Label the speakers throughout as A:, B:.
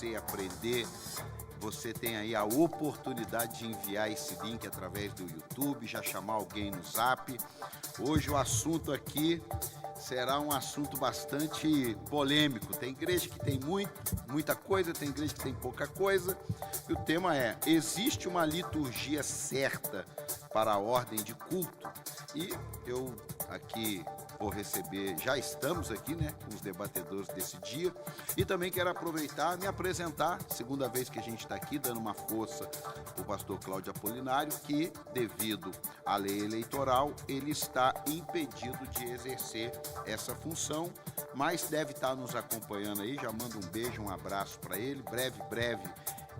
A: conhecer, aprender, você tem aí a oportunidade de enviar esse link através do YouTube, já chamar alguém no Zap. Hoje o assunto aqui será um assunto bastante polêmico. Tem igreja que tem muita coisa, tem igreja que tem pouca coisa. E o tema é: existe uma liturgia certa para a ordem de culto? E eu aqui vou receber, já estamos aqui, né, com os debatedores desse dia, e também quero aproveitar e me apresentar, segunda vez que a gente está aqui, dando uma força para o pastor Cláudio Apolinário, que, devido à lei eleitoral, ele está impedido de exercer essa função, mas deve estar nos acompanhando aí. Já mando um beijo, um abraço para ele, breve,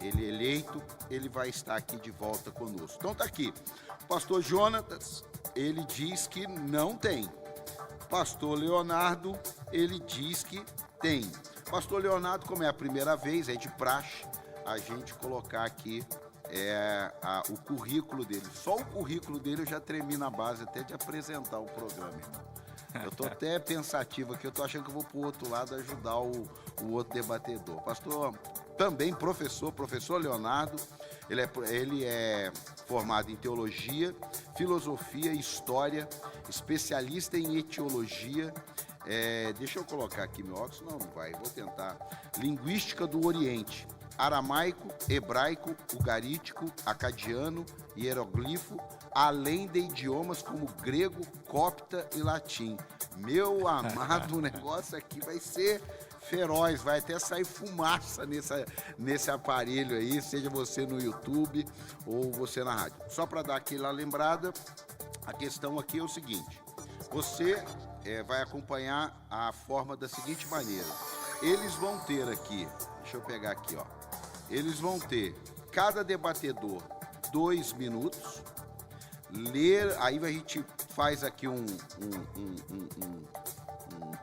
A: ele eleito, ele vai estar aqui de volta conosco. Então tá aqui, o pastor Jonatas, ele diz que não tem. Pastor Leonardo, ele diz que tem. Pastor Leonardo, como é a primeira vez, é de praxe a gente colocar aqui o currículo dele. Só o currículo dele eu já tremi na base até de apresentar o programa, irmão. Eu estou até pensativo aqui, eu estou achando que eu vou para o outro lado ajudar o outro debatedor. Pastor, também professor Leonardo, ele é formado em teologia, filosofia e história, especialista em etiologia, deixa eu colocar aqui meu óculos, não vai, vou tentar, linguística do Oriente, aramaico, hebraico, ugarítico, acadiano, hieroglifo, além de idiomas como grego, copta e latim. Meu amado, o negócio aqui vai ser feroz, vai até sair fumaça nesse aparelho aí, seja você no YouTube ou você na rádio. Só para dar aquela lembrada, a questão aqui é o seguinte: você vai acompanhar a forma da seguinte maneira. Eles vão ter aqui, deixa eu pegar aqui, ó. Eles vão ter, cada debatedor, 2 minutos, ler, aí a gente faz aqui um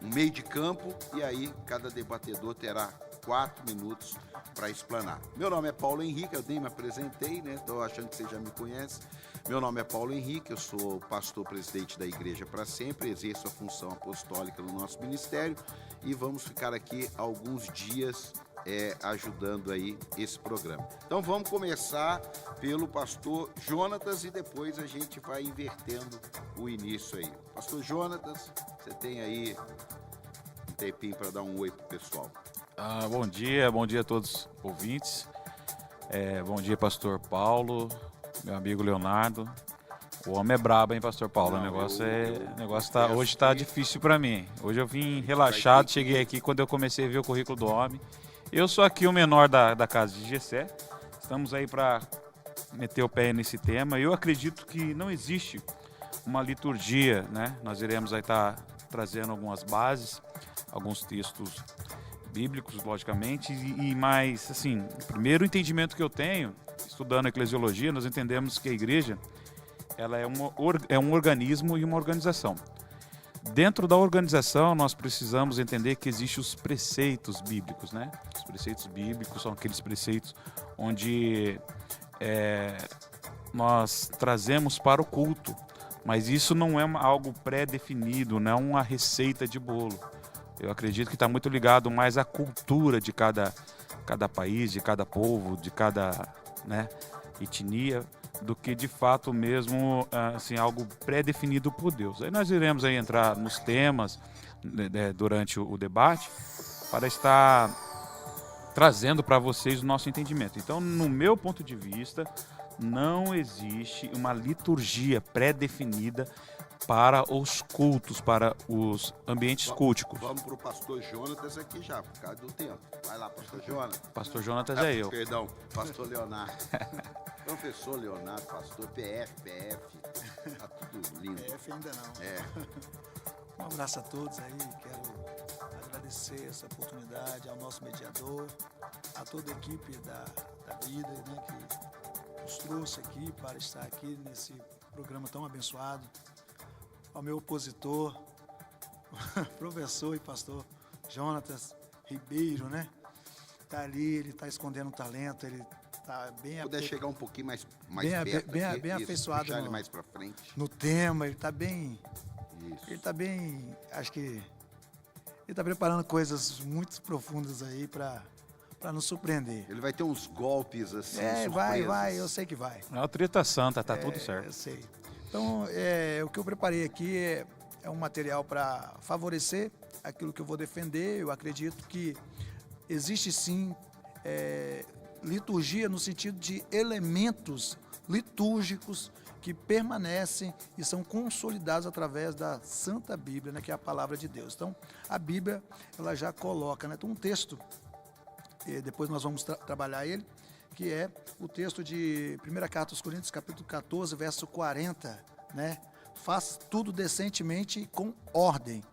A: meio de campo, e aí cada debatedor terá 4 minutos para explanar. Meu nome é Paulo Henrique, eu nem me apresentei, né? Estou achando que você já me conhece. Meu nome é Paulo Henrique, eu sou pastor presidente da Igreja para Sempre, exerço a função apostólica no nosso ministério e vamos ficar aqui alguns dias ajudando aí esse programa. Então vamos começar pelo pastor Jonatas e depois a gente vai invertendo o início aí. Pastor Jonatas, você tem aí um tempinho para dar um oi pro pessoal.
B: Bom dia a todos os ouvintes. Bom dia, pastor Paulo, meu amigo Leonardo. O homem é brabo, hein, pastor Paulo?
A: Não,
B: o negócio hoje tá difícil para mim. Hoje eu vim relaxado, cheguei aqui quando eu comecei a ver o currículo do homem. Eu sou aqui o menor da casa de Gessé. Estamos aí para meter o pé nesse tema. Eu acredito que não existe uma liturgia, né? Nós iremos aí estar trazendo algumas bases, alguns textos bíblicos, logicamente, mas, assim, o primeiro entendimento que eu tenho, estudando eclesiologia, nós entendemos que a igreja, ela é um organismo e uma organização. Dentro da organização, nós precisamos entender que existem os preceitos bíblicos, né? Os preceitos bíblicos são aqueles preceitos onde nós trazemos para o culto, mas isso não é algo pré-definido, não é uma receita de bolo. Eu acredito que está muito ligado mais à cultura de cada país, de cada povo, de cada, né, etnia, do que de fato mesmo assim, algo pré-definido por Deus. Aí nós iremos aí entrar nos temas durante o debate para estar trazendo para vocês o nosso entendimento. Então, no meu ponto de vista, não existe uma liturgia pré-definida para os cultos, para os ambientes culticos.
A: Vamos para o pastor Jonatas aqui já, por causa do tempo. Vai lá, pastor Jonatas.
B: Pastor Jonatas é eu.
A: Perdão, pastor Leonardo. Professor Leonardo, pastor, PF, tá tudo lindo.
C: PF ainda não. Um abraço a todos aí, quero agradecer essa oportunidade ao nosso mediador, a toda a equipe da vida, né, que nos trouxe aqui para estar aqui nesse programa tão abençoado, ao meu opositor, professor e pastor Jonatas Ribeiro, né? Tá ali, ele tá escondendo um talento, ele tá bem...
A: Puder chegar um pouquinho mais
C: perto, bem afeiçoado
A: puxar ele mais para frente.
C: No tema, ele tá bem...
A: Isso.
C: Ele tá bem, acho que... Ele tá preparando coisas muito profundas aí para para nos surpreender.
A: Ele vai ter uns golpes assim,
C: Vai, eu sei que vai.
B: É uma treta santa, tá tudo certo.
C: Eu sei. Então, o que eu preparei aqui é um material para favorecer aquilo que eu vou defender. Eu acredito que existe sim liturgia no sentido de elementos litúrgicos que permanecem e são consolidados através da Santa Bíblia, né, que é a palavra de Deus. Então, a Bíblia, ela já coloca, né, tem um texto, depois nós vamos trabalhar ele, que é o texto de 1ª Carta aos Coríntios, capítulo 14, verso 40, né? Faz tudo decentemente e com ordem.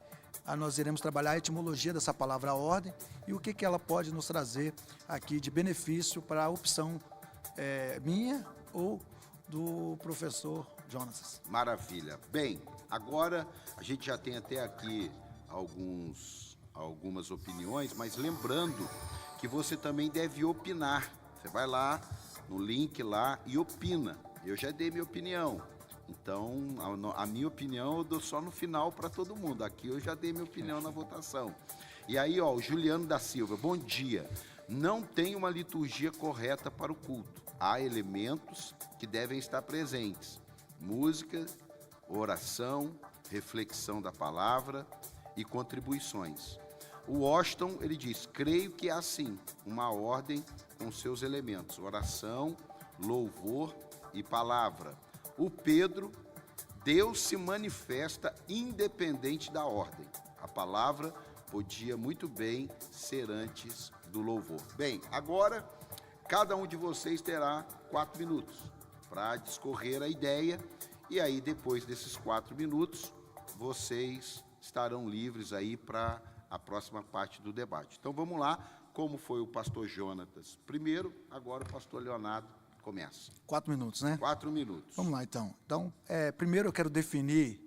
C: Nós iremos trabalhar a etimologia dessa palavra ordem e o que ela pode nos trazer aqui de benefício para a opção minha ou do professor Jonas.
A: Maravilha. Bem, agora a gente já tem até aqui algumas opiniões, mas lembrando que você também deve opinar. Você vai lá no link lá e opina. Eu já dei minha opinião. Então, a minha opinião eu dou só no final para todo mundo. Aqui eu já dei minha opinião na votação. E aí, o Juliano da Silva, bom dia. Não tem uma liturgia correta para o culto. Há elementos que devem estar presentes. Música, oração, reflexão da palavra e contribuições. O Washington, ele diz, creio que é assim, uma ordem com seus elementos, oração, louvor e palavra. O Pedro, Deus se manifesta independente da ordem. A palavra podia muito bem ser antes do louvor. Bem, agora cada um de vocês terá 4 minutos para discorrer a ideia e aí depois desses 4 minutos vocês estarão livres aí para a próxima parte do debate. Então vamos lá, como foi o pastor Jonatas primeiro, agora o pastor Leonardo começa.
C: 4 minutos, né?
A: 4 minutos.
C: Vamos lá, então. Então, primeiro eu quero definir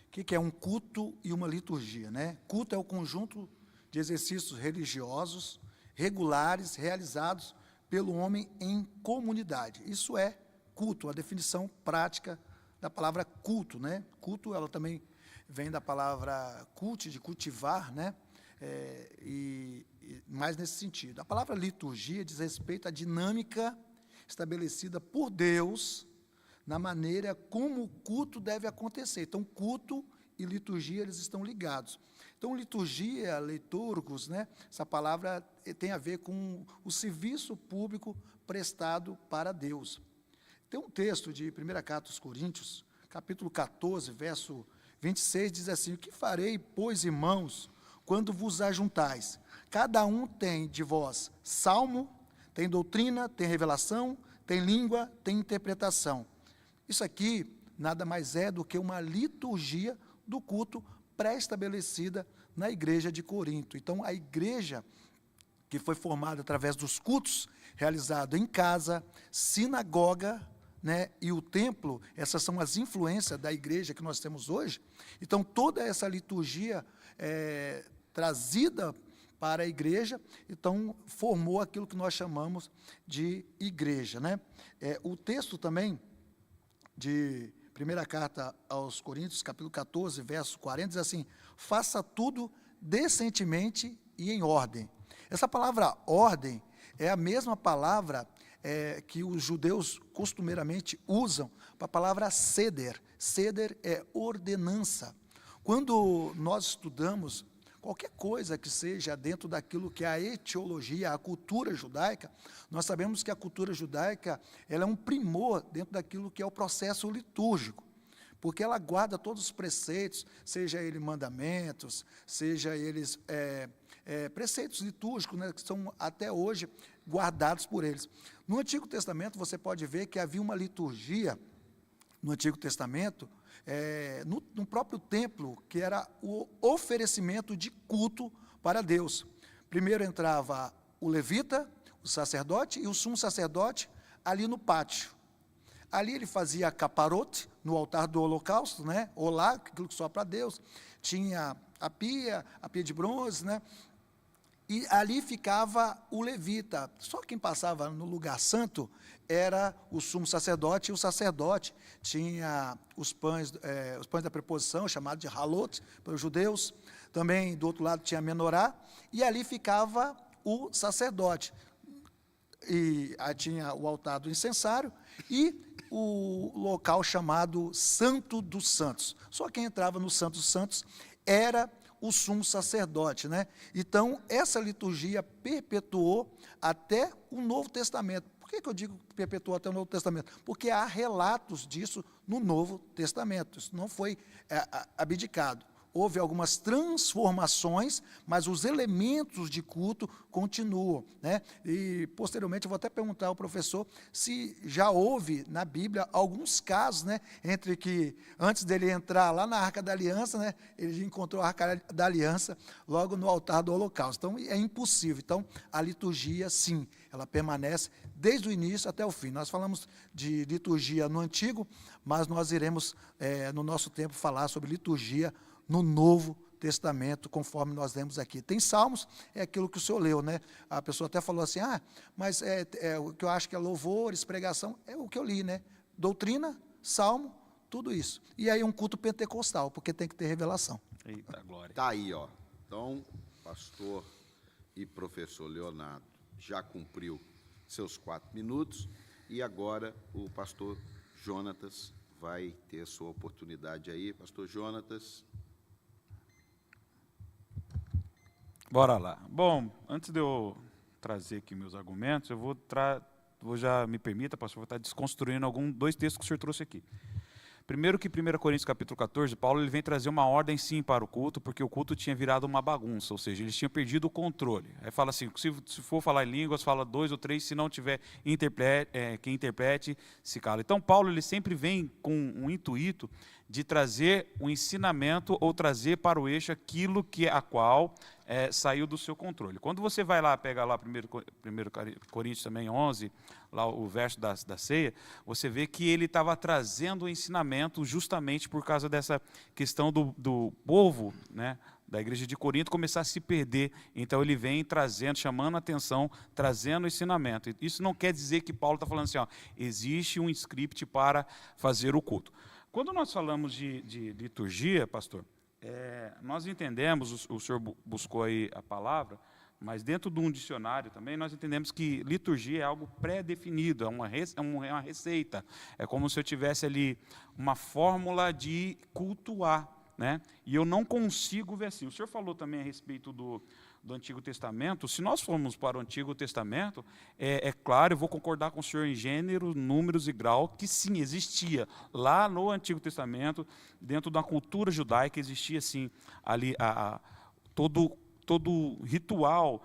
C: o que é um culto e uma liturgia, né? Culto é o conjunto de exercícios religiosos regulares realizados pelo homem em comunidade. Isso é culto, a definição prática da palavra culto, né? Culto, ela também vem da palavra culte, de cultivar, né? Mais nesse sentido. A palavra liturgia diz respeito à dinâmica estabelecida por Deus na maneira como o culto deve acontecer. Então, culto e liturgia, eles estão ligados. Então, liturgia, liturgos, né? Essa palavra tem a ver com o serviço público prestado para Deus. Tem um texto de 1ª Carta aos Coríntios, capítulo 14, verso 26, diz assim, o que farei, pois, irmãos, quando vos ajuntais? Cada um tem de vós salmo, tem doutrina, tem revelação, tem língua, tem interpretação. Isso aqui nada mais é do que uma liturgia do culto pré-estabelecida na igreja de Corinto. Então, a igreja que foi formada através dos cultos realizados em casa, sinagoga, né, e o templo, essas são as influências da igreja que nós temos hoje. Então, toda essa liturgia trazida para a igreja, então formou aquilo que nós chamamos de igreja, né? O texto também de 1ª Carta aos Coríntios, capítulo 14, verso 40, diz assim, faça tudo decentemente e em ordem. Essa palavra ordem é a mesma palavra que os judeus costumeiramente usam para a palavra seder. Seder é ordenança. Quando nós estudamos qualquer coisa que seja dentro daquilo que é a etiologia, a cultura judaica, nós sabemos que a cultura judaica ela é um primor dentro daquilo que é o processo litúrgico, porque ela guarda todos os preceitos, seja eles mandamentos, seja eles preceitos litúrgicos, né, que são até hoje guardados por eles. No Antigo Testamento você pode ver que havia uma liturgia, no Antigo Testamento, no próprio templo, que era o oferecimento de culto para Deus. Primeiro entrava o levita, o sacerdote e o sumo sacerdote ali no pátio. Ali ele fazia caparote no altar do holocausto, né? Olá, aquilo que só para Deus. Tinha a pia de bronze, né? E ali ficava o levita. Só quem passava no lugar santo era o sumo sacerdote, e o sacerdote tinha os pães da preposição, chamado de halot, para os judeus. Também, do outro lado, tinha a menorá, e ali ficava o sacerdote. e aí tinha o altar do incensário e o local chamado Santo dos Santos. Só quem entrava no Santo dos Santos era o sumo sacerdote, né? Então, essa liturgia perpetuou até o Novo Testamento. Por que eu digo que perpetuou até o Novo Testamento? Porque há relatos disso no Novo Testamento. Isso não foi abdicado. Houve algumas transformações, mas os elementos de culto continuam, né? E, posteriormente, eu vou até perguntar ao professor se já houve na Bíblia alguns casos, né, entre que, antes dele entrar lá na Arca da Aliança, né, ele encontrou a Arca da Aliança logo no altar do holocausto. Então, é impossível. Então, a liturgia, sim, ela permanece desde o início até o fim. Nós falamos de liturgia no Antigo, mas nós iremos, no nosso tempo, falar sobre liturgia no Novo Testamento, conforme nós lemos aqui. Tem salmos, é aquilo que o senhor leu, né? A pessoa até falou assim, mas o que eu acho que é louvores, pregação, é o que eu li, né? Doutrina, salmo, tudo isso. E aí um culto pentecostal, porque tem que ter revelação.
B: Eita, glória.
A: Tá aí, ó. Então, pastor e professor Leonardo já cumpriu seus 4 minutos e agora o pastor Jonatas vai ter sua oportunidade aí. Pastor Jonatas.
B: Bora lá. Bom, antes de eu trazer aqui meus argumentos, eu vou já, me permita, pastor, vou estar desconstruindo 2 textos que o senhor trouxe aqui. Primeiro que 1 Coríntios capítulo 14, Paulo ele vem trazer uma ordem sim para o culto, porque o culto tinha virado uma bagunça, ou seja, eles tinham perdido o controle. Aí fala assim, se for falar em línguas, fala 2 ou 3, se não tiver quem interprete, se cala. Então Paulo ele sempre vem com um intuito de trazer o ensinamento ou trazer para o eixo aquilo que a qual saiu do seu controle. Quando você vai lá, pega lá 1 Coríntios também 11, lá o verso da ceia, você vê que ele estava trazendo o ensinamento justamente por causa dessa questão do povo, né, da igreja de Corinto começar a se perder. Então ele vem trazendo, chamando a atenção, trazendo o ensinamento. Isso não quer dizer que Paulo está falando assim, existe um script para fazer o culto. Quando nós falamos de liturgia, pastor, nós entendemos, o senhor buscou aí a palavra, mas dentro de um dicionário também, nós entendemos que liturgia é algo pré-definido, é uma receita. É como se eu tivesse ali uma fórmula de cultuar, né? E eu não consigo ver assim. O senhor falou também a respeito do Antigo Testamento. Se nós formos para o Antigo Testamento, é claro, eu vou concordar com o senhor em gênero, números e grau, que sim, existia. Lá no Antigo Testamento, dentro da cultura judaica, existia sim ali todo ritual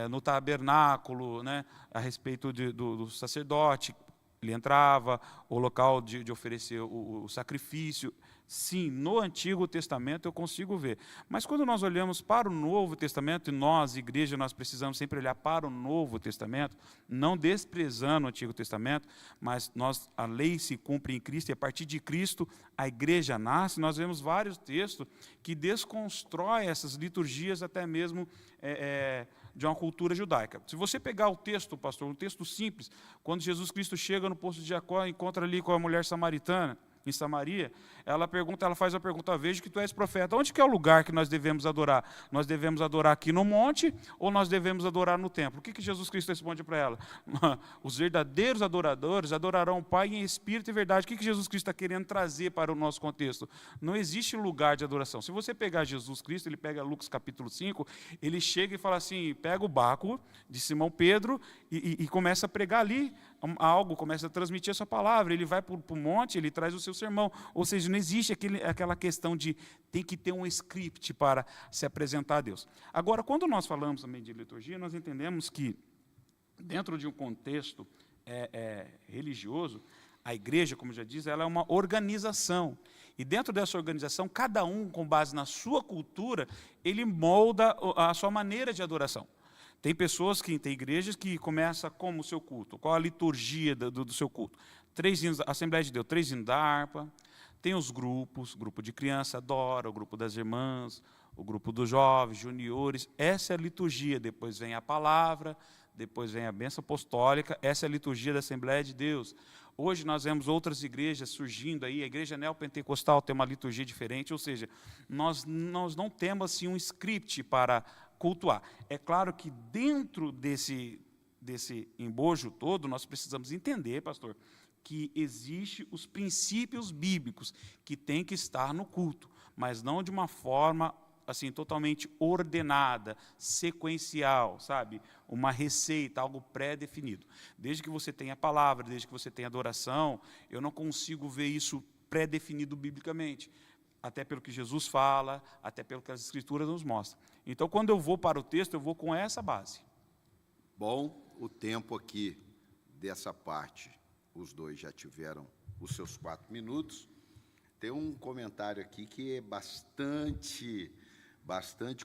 B: no tabernáculo, né, a respeito do sacerdote. Ele entrava, o local de oferecer o sacrifício. Sim, no Antigo Testamento eu consigo ver. Mas quando nós olhamos para o Novo Testamento, e nós, igreja, nós precisamos sempre olhar para o Novo Testamento, não desprezando o Antigo Testamento, mas a lei se cumpre em Cristo, e a partir de Cristo a igreja nasce. Nós vemos vários textos que desconstroem essas liturgias até mesmo de uma cultura judaica. Se você pegar o texto, pastor, um texto simples, quando Jesus Cristo chega no poço de Jacó, encontra ali com a mulher samaritana, em Samaria, ela faz a pergunta, vejo que tu és profeta, onde que é o lugar que nós devemos adorar? Nós devemos adorar aqui no monte ou nós devemos adorar no templo? O que Jesus Cristo responde para ela? Os verdadeiros adoradores adorarão o Pai em espírito e verdade. O que Jesus Cristo está querendo trazer para o nosso contexto? Não existe lugar de adoração. Se você pegar Jesus Cristo, ele pega Lucas capítulo 5, ele chega e fala assim, pega o barco de Simão Pedro e começa a pregar ali algo, começa a transmitir a sua palavra, ele vai para o monte, ele traz o seu sermão, ou seja, não existe aquela questão de tem que ter um script para se apresentar a Deus. Agora, quando nós falamos também de liturgia, nós entendemos que dentro de um contexto religioso, a igreja, como já diz, ela é uma organização, e dentro dessa organização, cada um, com base na sua cultura, ele molda a sua maneira de adoração. Tem pessoas tem igrejas que começam como o seu culto, qual a liturgia do seu culto? 3 hinos, Assembleia de Deus, 3 hinos da harpa, tem os grupos, grupo de criança adora, o grupo das irmãs, o grupo dos jovens, juniores, essa é a liturgia, depois vem a palavra, depois vem a bênção apostólica, essa é a liturgia da Assembleia de Deus. Hoje nós vemos outras igrejas surgindo aí, a igreja neopentecostal tem uma liturgia diferente, ou seja, nós não temos assim um script para cultuar. É claro que dentro desse desse embojo todo, nós precisamos entender, pastor, que existem os princípios bíblicos que têm que estar no culto, mas não de uma forma assim totalmente ordenada, sequencial, sabe? Uma receita, algo pré-definido. Desde que você tenha a palavra, desde que você tenha adoração, eu não consigo ver isso pré-definido biblicamente, até pelo que Jesus fala, até pelo que as Escrituras nos mostram. Então, quando eu vou para o texto, eu vou com essa base.
A: Bom, o tempo aqui dessa parte, os dois já tiveram os seus 4 minutos. Tem um comentário aqui que é bastante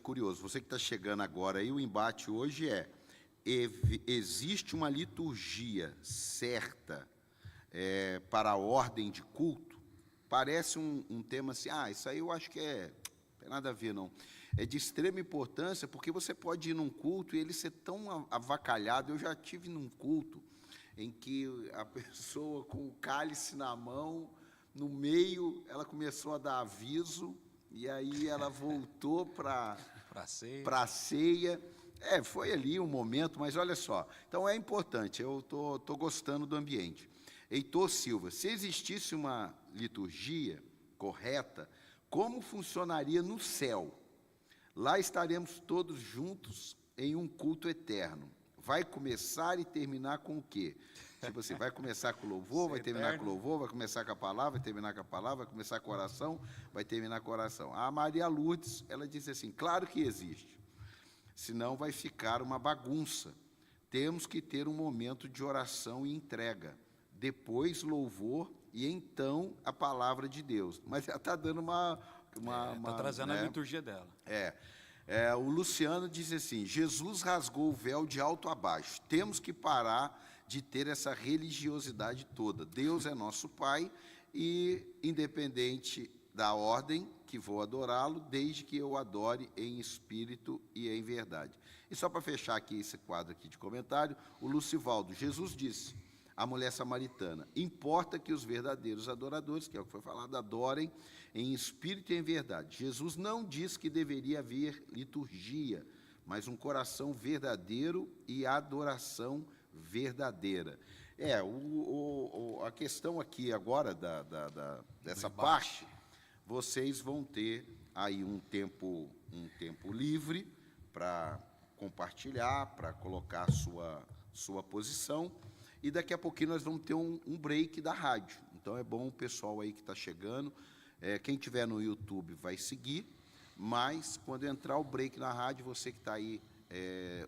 A: curioso. Você que está chegando agora aí, o embate hoje é: existe uma liturgia certa para a ordem de culto? Parece um tema assim, isso aí eu acho que não tem nada a ver, não. É de extrema importância, porque você pode ir num culto e ele ser tão avacalhado. Eu já tive num culto em que a pessoa com o cálice na mão, no meio, ela começou a dar aviso, e aí ela voltou para a ceia. Foi ali um momento, mas olha só. Então, é importante, eu estou gostando do ambiente. Heitor Silva, se existisse uma liturgia correta, como funcionaria no céu? Lá estaremos todos juntos em um culto eterno. Vai começar e terminar com o quê? Tipo assim, vai começar com louvor, vai terminar com louvor, vai começar com a palavra, vai terminar com a palavra, vai começar com a oração, vai terminar com a oração. A Maria Lourdes, ela disse assim, claro que existe, senão vai ficar uma bagunça. Temos que ter um momento de oração e entrega, depois louvor e então a palavra de Deus. Mas ela está dando está
B: trazendo a liturgia dela.
A: O Luciano diz assim, Jesus rasgou o véu de alto a baixo. Temos que parar de ter essa religiosidade toda. Deus é nosso Pai e, independente da ordem, que vou adorá-lo, desde que eu adore em espírito e em verdade. E só para fechar aqui esse quadro aqui de comentário, o Lucivaldo, Jesus disse à mulher samaritana, importa que os verdadeiros adoradores, que é o que foi falado, adorem em espírito e em verdade. Jesus não disse que deveria haver liturgia, mas um coração verdadeiro e adoração verdadeira. A questão aqui agora dessa parte, vocês vão ter aí um tempo livre para compartilhar, para colocar a sua posição, e daqui a pouquinho nós vamos ter um break da rádio. Então é bom o pessoal aí que está chegando, quem estiver no YouTube vai seguir, mas quando entrar o break na rádio, você que está aí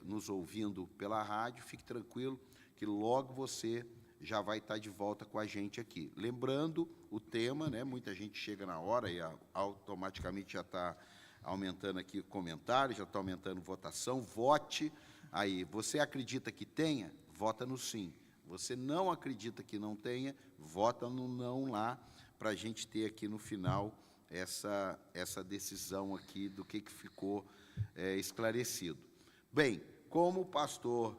A: nos ouvindo pela rádio, fique tranquilo que logo você já vai estar de volta com a gente aqui. Lembrando o tema, né? Muita gente chega na hora e automaticamente já está aumentando aqui o comentário, já está aumentando votação. Vote aí. Você acredita que tenha? Vota no sim. Você não acredita que não tenha? Vota no não lá, para a gente ter aqui no final essa decisão aqui do que ficou esclarecido. Bem, como o pastor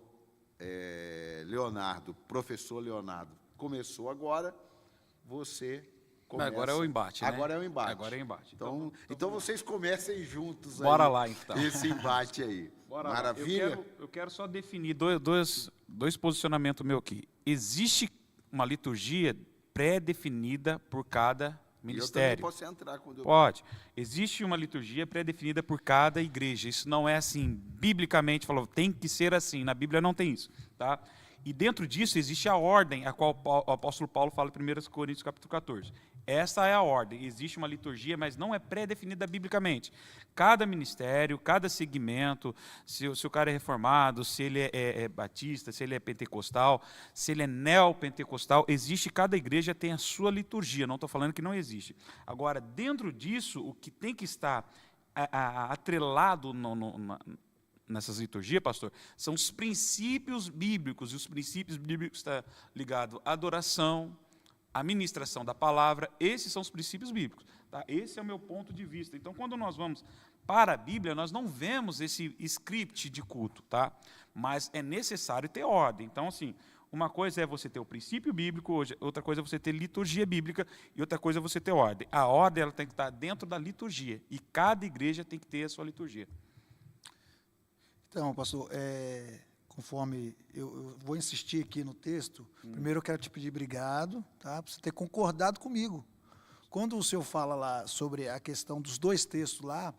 A: professor Leonardo, começou agora, você começa...
B: Agora é o embate, né?
A: Agora é o embate.
B: Agora é o embate.
A: Então vocês comecem juntos
B: Bora
A: aí,
B: lá, então.
A: esse embate aí.
B: Bora
A: Maravilha?
B: lá. Eu quero só definir dois posicionamentos meus aqui. Existe uma liturgia pré-definida por cada ministério.
A: Eu também posso entrar quando eu...
B: Pode. Existe uma liturgia pré-definida por cada igreja. Isso não é assim, biblicamente, falou, tem que ser assim. Na Bíblia não tem isso. Tá? E dentro disso existe a ordem, a qual o apóstolo Paulo fala em 1 Coríntios capítulo 14. Essa é a ordem. Existe uma liturgia, mas não é pré-definida biblicamente. Cada ministério, cada segmento, se o cara é reformado, se ele é batista, se ele é pentecostal, se ele é neopentecostal, existe, cada igreja tem a sua liturgia, não estou falando que não existe. Agora, dentro disso, o que tem que estar atrelado nessas liturgias, pastor, são os princípios bíblicos, e os princípios bíblicos estão ligados à adoração, à ministração da palavra. Esses são os princípios bíblicos. Tá? Esse é o meu ponto de vista. Então, quando nós vamos para a Bíblia, nós não vemos esse script de culto, tá? Mas é necessário ter ordem. Então, assim, uma coisa é você ter o princípio bíblico, outra coisa é você ter liturgia bíblica, e outra coisa é você ter ordem. A ordem ela tem que estar dentro da liturgia, e cada igreja tem que ter a sua liturgia.
C: Então, pastor, conforme eu vou insistir aqui no texto, primeiro eu quero te pedir obrigado, tá? Por você ter concordado comigo. Quando o senhor fala lá sobre a questão dos 2 textos lá,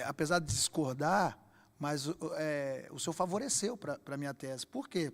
C: apesar de discordar, mas o senhor favoreceu para a minha tese. Por quê?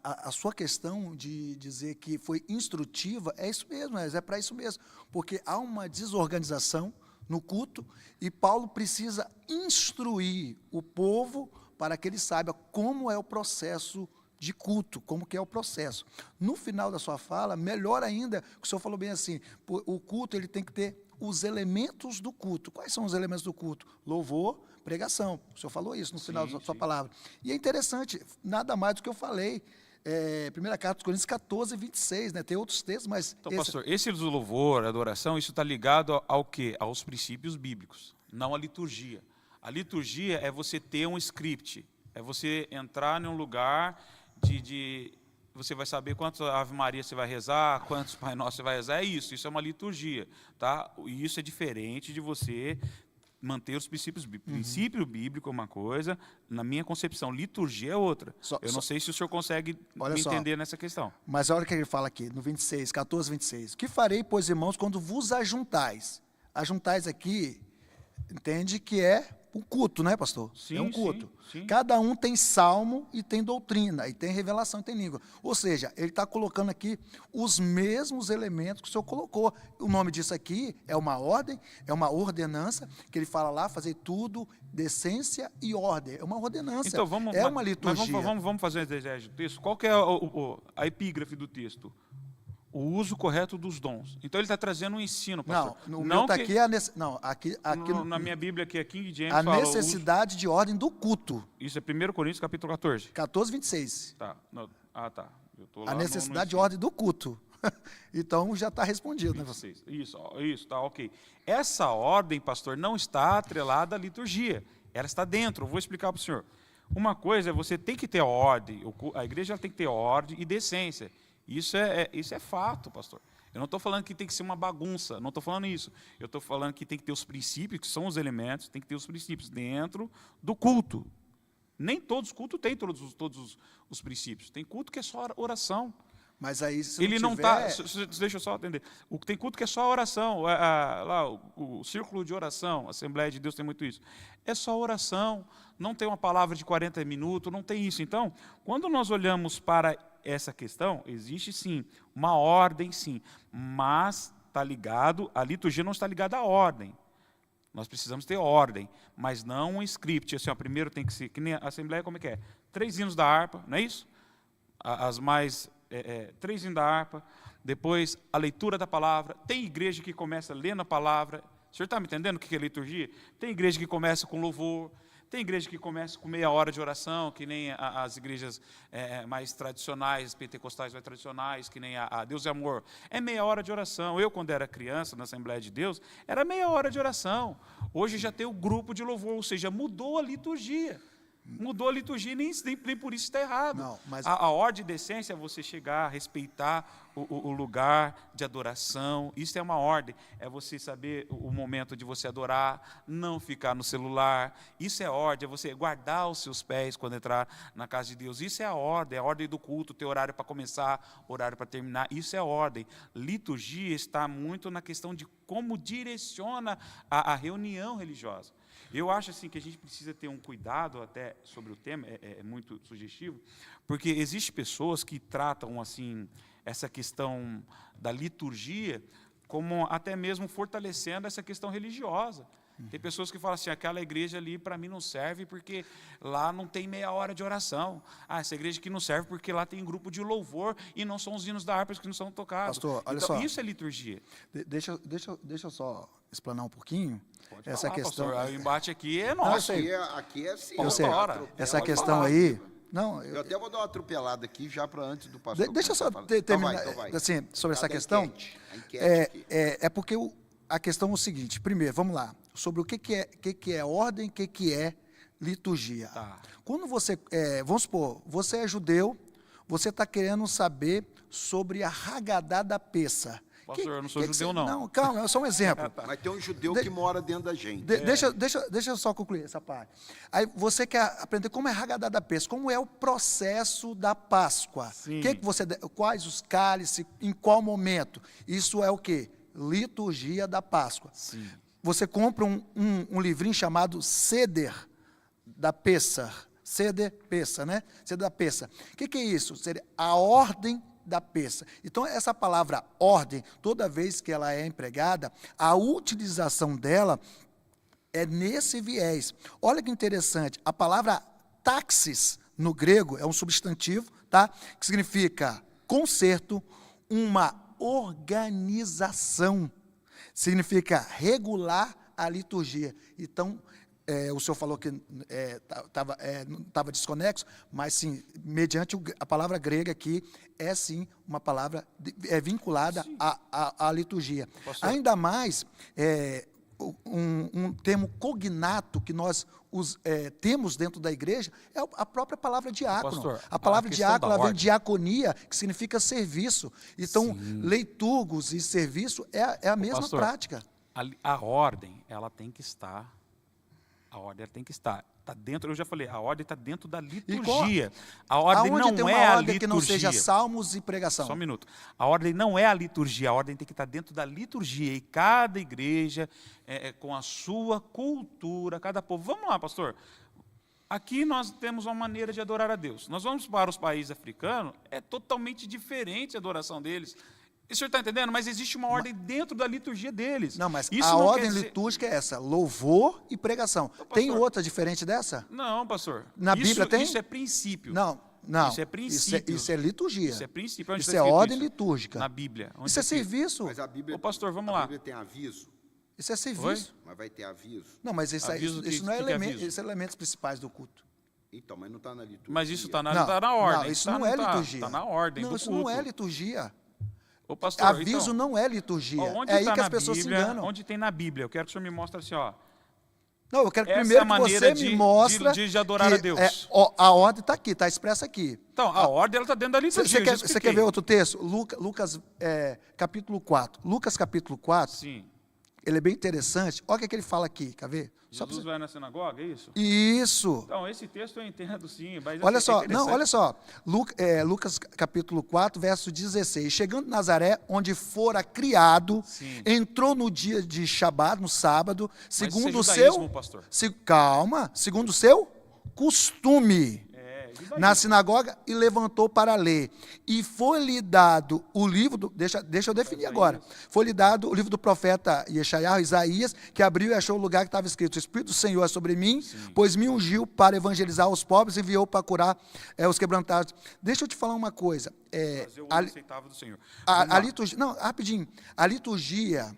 C: A sua questão de dizer que foi instrutiva, é isso mesmo, é para isso mesmo, porque há uma desorganização no culto e Paulo precisa instruir o povo para que ele saiba como é o processo de culto, como que é o processo. No final da sua fala, melhor ainda, o senhor falou bem assim, o culto ele tem que ter os elementos do culto. Quais são os elementos do culto? Louvor, pregação. O senhor falou isso no final da sua palavra. E é interessante, nada mais do que eu falei. Primeira carta dos Coríntios 14, 26, né? Tem outros textos, mas...
B: Então, pastor, esse do louvor, adoração, isso está ligado ao quê? Aos princípios bíblicos, não à liturgia. A liturgia é você ter um script, é você entrar em um lugar você vai saber quantas Ave Maria você vai rezar, quantos Pai Nosso você vai rezar, isso é uma liturgia, tá? E isso é diferente de você manter os princípios bíblicos. Princípio bíblico é uma coisa, na minha concepção, liturgia é outra. Eu não sei se o senhor consegue me entender nessa questão.
C: Mas a hora que ele fala aqui, no 26, 14, 26, o que farei, pois, irmãos, quando vos ajuntais? Ajuntais aqui, entende que é um culto, né, pastor?
B: Sim,
C: é um culto.
B: Sim.
C: Cada um tem salmo e tem doutrina, e tem revelação e tem língua. Ou seja, ele está colocando aqui os mesmos elementos que o senhor colocou. O nome disso aqui é uma ordem, é uma ordenança, que ele fala lá, fazer tudo, decência e ordem. É uma ordenança,
B: então,
C: uma liturgia.
B: Mas vamos fazer um exegese do texto? Qual que é a epígrafe do texto? O uso correto dos dons. Então ele está trazendo um ensino, pastor.
C: Não está aqui
B: na minha Bíblia aqui é King James.
C: A necessidade de ordem do culto.
B: Isso é 1 Coríntios capítulo 14.
C: 14, 26.
B: Tá. Tá. Eu tô lá
C: a necessidade de ordem do culto. Então já está respondido,
B: 26. Né? Isso, tá, ok. Essa ordem, pastor, não está atrelada à liturgia. Ela está dentro. Eu vou explicar para o senhor. Uma coisa é você tem que ter ordem. A igreja tem que ter ordem e decência. Isso é fato, pastor. Eu não estou falando que tem que ser uma bagunça, não estou falando isso. Eu estou falando que tem que ter os princípios, que são os elementos, tem que ter os princípios dentro do culto. Nem todos os cultos têm todos os princípios. Tem culto que é só oração.
C: Mas aí, se
B: ele
C: não
B: está.
C: tiver...
B: Deixa eu só atender. Tem culto que é só oração. O círculo de oração, a Assembleia de Deus tem muito isso. É só oração, não tem uma palavra de 40 minutos, não tem isso. Então, quando nós olhamos para essa questão, existe sim uma ordem, sim, mas está ligado, a liturgia não está ligada à ordem. Nós precisamos ter ordem, mas não um script. Assim, primeiro tem que ser, que nem a Assembleia, como é que é? 3 hinos da harpa, não é isso? As mais... 3 hinos da harpa, depois a leitura da palavra. Tem igreja que começa lendo a palavra. O senhor está me entendendo o que é liturgia? Tem igreja que começa com louvor, tem igreja que começa com meia hora de oração, que nem as igrejas mais tradicionais, pentecostais mais tradicionais, que nem a Deus é Amor. É meia hora de oração. Eu, quando era criança, na Assembleia de Deus, era meia hora de oração. Hoje já tem o grupo de louvor, ou seja, mudou a liturgia. Mudou a liturgia e nem por isso está errado.
C: Não, mas...
B: a ordem de decência é você chegar, respeitar o lugar de adoração. Isso é uma ordem. É você saber o momento de você adorar, não ficar no celular. Isso é ordem, é você guardar os seus pés quando entrar na casa de Deus. Isso é a ordem do culto, ter horário para começar, horário para terminar. Isso é ordem. Liturgia está muito na questão de como direciona a reunião religiosa. Eu acho assim que a gente precisa ter um cuidado até sobre o tema, é muito sugestivo, porque existem pessoas que tratam assim essa questão da liturgia como até mesmo fortalecendo essa questão religiosa. Tem pessoas que falam assim, aquela igreja ali para mim não serve porque lá não tem meia hora de oração. Essa igreja aqui não serve porque lá tem grupo de louvor e não são os hinos da harpa que não são tocados.
C: Pastor, olha
B: então,
C: só.
B: Isso é liturgia.
C: Deixa eu só explanar um pouquinho.
B: Pode
C: essa
B: falar,
C: questão.
B: Pastor, o embate aqui é nosso.
A: Aqui é assim.
C: Essa questão aí... Não,
A: eu até vou dar uma atropelada aqui já para antes do pastor.
C: Deixa eu só terminar assim, sobre essa questão. É porque a questão é o seguinte. Primeiro, vamos lá. Sobre o que é ordem, o que é liturgia.
B: Tá.
C: Quando você... vamos supor, você é judeu, você está querendo saber sobre a Haggadah da Pessa.
B: Pastor, eu não sou judeu, não.
C: Não, calma, é só um exemplo.
A: Mas tem um judeu que mora dentro da gente.
C: Deixa eu só concluir essa parte. Aí você quer aprender como é Haggadah da Pêssega, como é o processo da Páscoa.
B: Sim.
C: Quais os cálices, em qual momento? Isso é o quê? Liturgia da Páscoa.
B: Sim.
C: Você compra um livrinho chamado Seder da Pêssega. Seder Pêssega, né? Seder da Pêssega. O que é isso? Seria a ordem da Pêssega. Então, essa palavra ordem, toda vez que ela é empregada, a utilização dela é nesse viés. Olha que interessante, a palavra taxis, no grego, é um substantivo, tá? Que significa concerto, uma organização. Significa regular a liturgia. Então, o senhor falou que não estava desconexo, mas sim, mediante a palavra grega aqui, é sim uma palavra vinculada à liturgia.
B: Pastor.
C: Ainda mais, um termo cognato que nós temos dentro da igreja é a própria palavra diácono.
B: Pastor,
C: A palavra
B: a questão
C: diácono
B: da
C: ela vem
B: ordem.
C: de diaconia, que significa serviço. Então, leiturgos e serviço é a mesma
B: pastor,
C: prática.
B: A ordem, ela tem que estar. A ordem ela tem que estar. Está dentro, eu já falei, a ordem está dentro da liturgia. A ordem
C: Aonde
B: não
C: tem uma
B: é a
C: ordem
B: liturgia.
C: que não seja salmos e pregação?
B: Só um minuto. A ordem não é a liturgia, a ordem tem que estar dentro da liturgia. E cada igreja, com a sua cultura, cada povo. Vamos lá, pastor. Aqui nós temos uma maneira de adorar a Deus. Nós vamos para os países africanos, é totalmente diferente a adoração deles. O senhor está entendendo? Mas existe uma ordem dentro da liturgia deles.
C: Não, mas
B: Isso
C: a
B: não
C: ordem
B: quer dizer-
C: litúrgica é essa, louvor e pregação.
B: Então,
C: Tem
B: pastor,
C: outra diferente dessa?
B: Não, pastor.
C: Na Bíblia tem?
B: Isso é princípio.
C: Não.
B: Isso é princípio.
C: Isso é liturgia.
B: Isso é princípio. Onde
C: Isso
B: está
C: é
B: escrito
C: ordem
B: isso?
C: litúrgica.
B: Na Bíblia. Onde
C: Isso é
B: está escrito?
C: serviço.
A: Mas a Bíblia,
B: Ô, pastor, vamos
A: a
B: lá.
A: Bíblia tem aviso,
C: Isso é serviço.
A: mas vai ter aviso.
C: Não, mas isso
B: Aviso
C: não é
B: que
C: elemento,
B: aviso?
C: esses são elementos principais do culto.
A: Então, mas não está na liturgia.
B: Mas isso está
C: Não,
B: na ordem.
C: não, isso
B: Tá-
C: não é
B: tá-
C: liturgia.
B: Está na ordem
C: Não,
B: do
C: isso
B: culto.
C: não é liturgia.
B: Ô, pastor,
C: Aviso
B: então,
C: não é liturgia.
B: onde
C: É aí
B: tá
C: que as
B: na
C: pessoas
B: Bíblia,
C: se enganam.
B: Onde tem na Bíblia? Eu quero que o senhor me mostre assim, ó.
C: Não, eu quero que
B: Essa
C: primeiro
B: é a
C: que
B: maneira
C: você me mostre
B: de adorar a Deus.
C: a ordem está aqui, está expressa aqui.
B: Então, a ordem ela está dentro da liturgia.
C: Você
B: eu já
C: quer ver
B: expliquei.
C: outro texto? Lucas, capítulo 4. Lucas, capítulo 4,
B: Sim.
C: ele é bem interessante. Olha o que ele fala aqui, quer ver? Só pra
B: Jesus vai na sinagoga, é isso?
C: você- Isso.
B: Então, esse texto eu entendo sim, mas
C: Olha
B: assim,
C: só,
B: é
C: não,
B: interessante.
C: olha só. Lucas capítulo 4, verso 16. Chegando em Nazaré, onde fora criado,
B: Sim.
C: entrou no dia de Shabat, no sábado, segundo o
B: isso é
C: seu.
B: judaísmo, pastor.
C: Calma, segundo o seu costume.
B: Judaísmo.
C: Na sinagoga e levantou para ler. E foi-lhe dado o livro, deixa eu definir agora. Foi-lhe dado o livro do profeta Isaías, que abriu e achou o lugar que estava escrito: o Espírito do Senhor é sobre mim, pois me ungiu para evangelizar os pobres e enviou para curar os quebrantados. Deixa eu te falar uma coisa.
B: Fazer o aceitável do Senhor.
C: A liturgia, não, rapidinho. A liturgia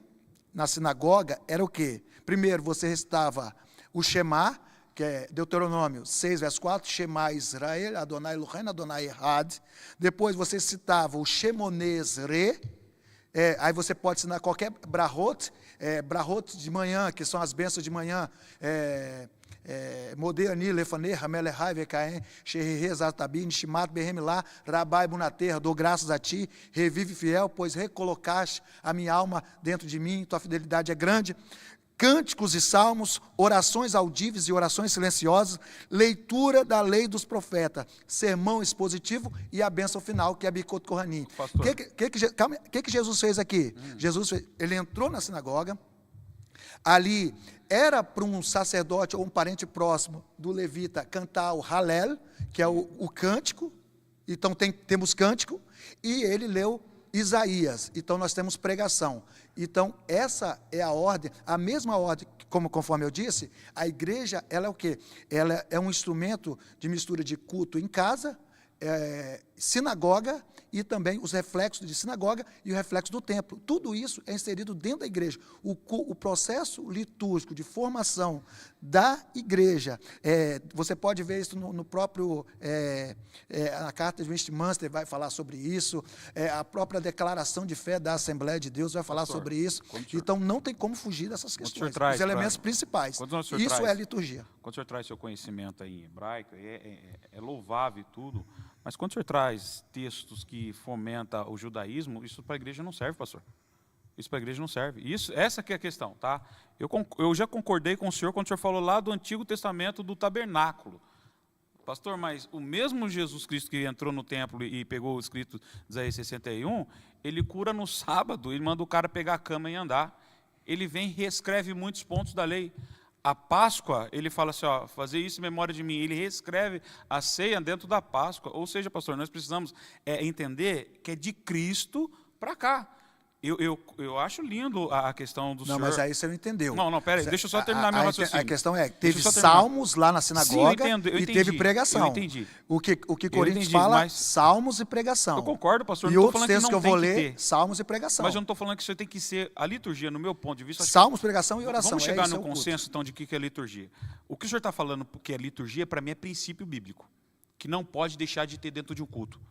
C: na sinagoga era o quê? Primeiro, você recitava o Shema, que é Deuteronômio 6, verso 4, Shema Israel, Adonai Eloheinu, Adonai Echad. Depois você citava o Shemonez Re, aí você pode ensinar qualquer brahot, brahot de manhã, que são as bênçãos de manhã, Modéani, Lefanê, Hamelehai, Vekaen, Xerre, Zartabi, Nishimat, Behemilá, Rabai, Bunater, dou graças a ti, revive fiel, pois recolocaste a minha alma dentro de mim, tua fidelidade é grande. Cânticos e salmos, orações audíveis e orações silenciosas, leitura da lei dos profetas, sermão expositivo e a bênção final, que é a Bicot Kohanim.
B: Pastor.
C: O que Jesus fez aqui? Ele entrou na sinagoga, ali era para um sacerdote ou um parente próximo do levita cantar o Halel, que é o cântico, então temos cântico, e ele leu Isaías, então nós temos pregação. Então, essa é a ordem, a mesma ordem, conforme eu disse, a igreja, ela é o quê? Ela é um instrumento de mistura de culto em casa, sinagoga e também os reflexos de sinagoga e o reflexo do templo. Tudo isso é inserido dentro da igreja. O processo litúrgico de formação da igreja, você pode ver isso no próprio, a carta de Westminster vai falar sobre isso, a própria declaração de fé da Assembleia de Deus vai falar sobre isso. Então, não tem como fugir dessas questões, os elementos principais. Isso é liturgia.
B: Quando o senhor traz seu conhecimento aí em hebraico, é louvável e tudo, mas quando o senhor traz textos que fomentam o judaísmo, isso para a igreja não serve, pastor. Isso para a igreja não serve. Essa que é a questão, tá? Eu já concordei com o senhor quando o senhor falou lá do Antigo Testamento do tabernáculo. Pastor, mas o mesmo Jesus Cristo que entrou no templo e pegou o escrito de Isaías 61, ele cura no sábado, ele manda o cara pegar a cama e andar. Ele vem e reescreve muitos pontos da lei. A Páscoa, ele fala assim, ó, fazer isso em memória de mim. Ele reescreve a ceia dentro da Páscoa. Ou seja, pastor, nós precisamos entender que é de Cristo para cá. Eu acho lindo a questão do senhor...
C: Não, mas aí você não entendeu.
B: Não, pera aí, deixa eu só terminar meu raciocínio.
C: A questão é, teve salmos lá na sinagoga.
B: Sim, eu
C: e
B: entendi,
C: teve pregação.
B: Eu entendi.
C: O que Coríntios fala, salmos e pregação.
B: Eu concordo, pastor.
C: E outros textos que eu vou ler, salmos e pregação.
B: Mas eu não estou falando que isso tem que ser a liturgia, no meu ponto de vista.
C: Salmos, pregação e oração.
B: Vamos chegar no consenso, então, de que é liturgia. O que o senhor está falando que é liturgia, para mim, é princípio bíblico, que não pode deixar de ter dentro de um culto.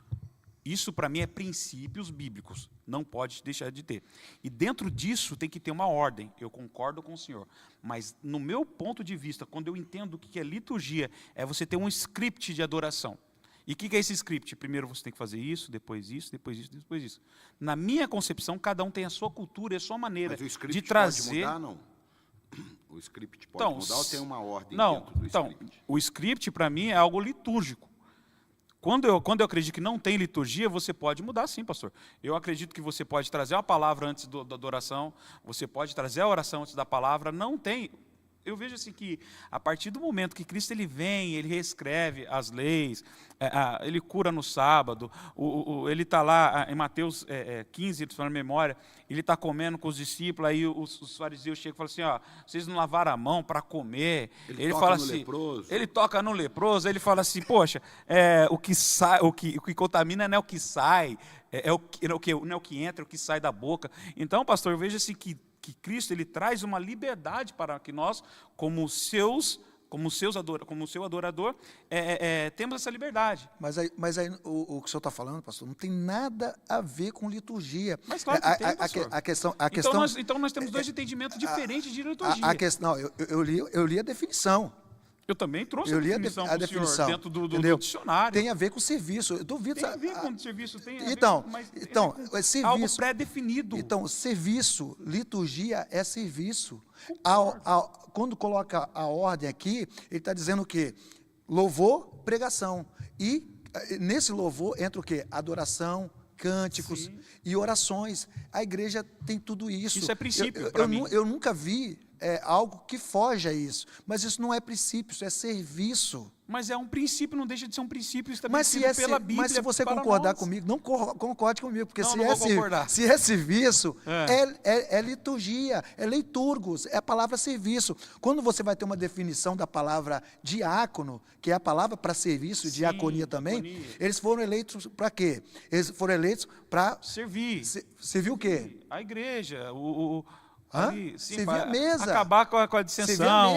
B: Isso, para mim, é princípios bíblicos. Não pode deixar de ter. E dentro disso tem que ter uma ordem. Eu concordo com o senhor. Mas, no meu ponto de vista, quando eu entendo o que é liturgia, é você ter um script de adoração. E o que é esse script? Primeiro você tem que fazer isso, depois isso, depois isso, depois isso. Na minha concepção, cada um tem a sua cultura e a sua maneira de trazer...
A: Pode mudar, não? O script pode mudar ou tem uma ordem dentro do script?
B: O script, para mim, é algo litúrgico. Quando eu acredito que não tem liturgia, você pode mudar sim, pastor. Eu acredito que você pode trazer a palavra antes da adoração, você pode trazer a oração antes da palavra, não tem... Eu vejo assim que, a partir do momento que Cristo ele vem, ele reescreve as leis, ele cura no sábado, ele está lá em Mateus 15, na memória, ele está comendo com os discípulos, aí os fariseus chegam e falam assim, ó, vocês não lavaram a mão para comer. Ele fala assim, leproso. Ele toca no leproso, ele fala assim, poxa, o que contamina não é o que sai, não é o que entra, é o que sai da boca. Então, pastor, eu vejo assim que Cristo ele traz uma liberdade para que nós, como seu adorador, temos essa liberdade.
C: Mas aí o que o senhor está falando, pastor, não tem nada a ver com liturgia.
B: Mas claro que tem, pastor.
C: Então
B: nós temos dois entendimentos diferentes de liturgia.
C: Eu li a definição.
B: Eu também trouxe a definição para o senhor dentro do dicionário.
C: Tem a ver com serviço. Eu duvido.
B: Tem a ver com serviço, tem a ver
C: com serviço,
B: algo pré-definido.
C: Então, serviço, liturgia é serviço. Quando coloca a ordem aqui, ele está dizendo o quê? Louvor, pregação. E nesse louvor entra o quê? Adoração, cânticos e orações. A igreja tem tudo isso.
B: Isso é princípio para mim.
C: Eu nunca vi algo que foge a isso. Mas isso não é princípio, isso é serviço.
B: Mas é um princípio, não deixa de ser um princípio estabelecido pela Bíblia.
C: Mas se você concordar comigo, não concorde comigo, porque se é serviço, é liturgia, é leiturgos, é a palavra serviço. Quando você vai ter uma definição da palavra diácono, que é a palavra para serviço, e diaconia também, eles foram eleitos para quê? Eles foram eleitos para
B: servir.
C: Servir o quê?
B: A igreja,
C: servir a mesa.
B: Acabar com a dissensão,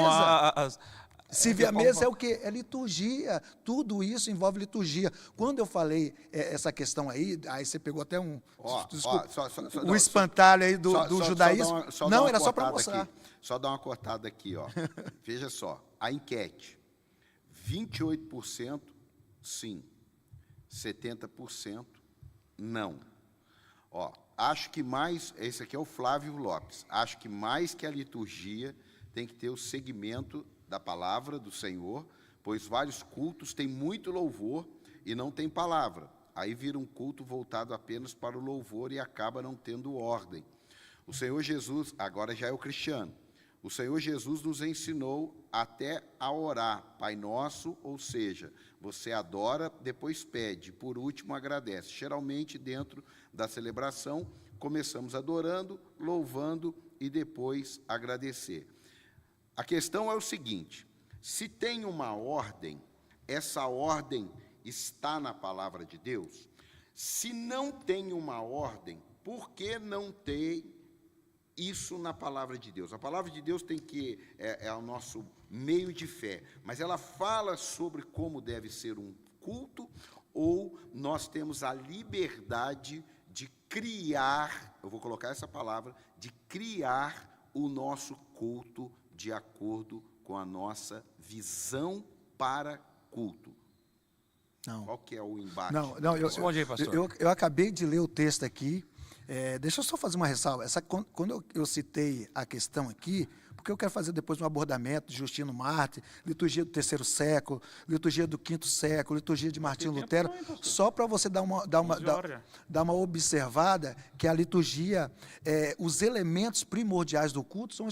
C: servir a mesa é o quê? É liturgia. Tudo isso envolve liturgia. Quando eu falei essa questão aí você pegou até o espantalho aí do judaísmo. Não, era só para mostrar.
A: Só dar uma cortada aqui, ó. Veja só, a enquete. 28% sim, 70% não. Ó, acho que mais, esse aqui é o Flávio Lopes, acho que mais que a liturgia tem que ter o segmento da palavra do Senhor, pois vários cultos têm muito louvor e não tem palavra. Aí vira um culto voltado apenas para o louvor e acaba não tendo ordem. O Senhor Jesus, agora já é o Cristiano, o Senhor Jesus nos ensinou até a orar, Pai Nosso, ou seja, você adora, depois pede, por último agradece. Geralmente dentro da celebração, começamos adorando, louvando e depois agradecer. A questão é o seguinte, se tem uma ordem, essa ordem está na palavra de Deus? Se não tem uma ordem, por que não tem isso na palavra de Deus? A palavra de Deus tem que é o nosso meio de fé, mas ela fala sobre como deve ser um culto, ou nós temos a liberdade de criar, eu vou colocar essa palavra, de criar o nosso culto de acordo com a nossa visão para culto.
C: Não.
A: Qual que é o embate?
C: Não,
B: Responde aí, pastor.
C: Eu acabei de ler o texto aqui, Deixa eu só fazer uma ressalva. Quando eu citei a questão aqui, porque eu quero fazer depois um abordamento de Justino Marte, liturgia do 3º século, liturgia do 5º século, liturgia de Martinho Lutero, só para você dar uma observada que a liturgia, os elementos primordiais do culto são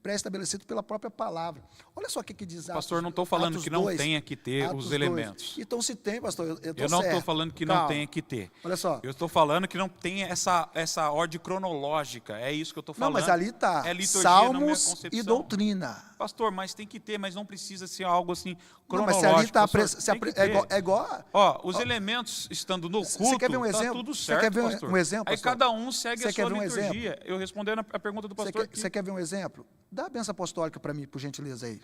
C: pré-estabelecidos pela própria palavra. Olha só o que diz Atos.
B: Pastor, não estou falando
C: Atos
B: que não
C: 2,
B: tenha que ter
C: Atos
B: os
C: 2.
B: elementos.
C: Então, se tem, pastor,
B: eu não estou falando que não tenha que ter.
C: Olha só.
B: Eu estou falando que não tem essa ordem cronológica. É isso que eu estou falando.
C: Não, mas ali está Salmos e doutrina.
B: Pastor, mas tem que ter, mas não precisa ser algo assim cronológico.
C: Não, mas se
B: pastor,
C: ali está é igual.
B: Ó, os elementos estando no culto,
C: você quer ver um exemplo?
B: Tá tudo certo,
C: você quer ver
B: pastor.
C: Um exemplo,
B: Aí
C: pastor?
B: cada um segue a sua liturgia.
C: Exemplo?
B: Eu respondendo a pergunta do pastor.
C: Você quer ver um exemplo? Dá a benção apostólica para mim, por gentileza aí.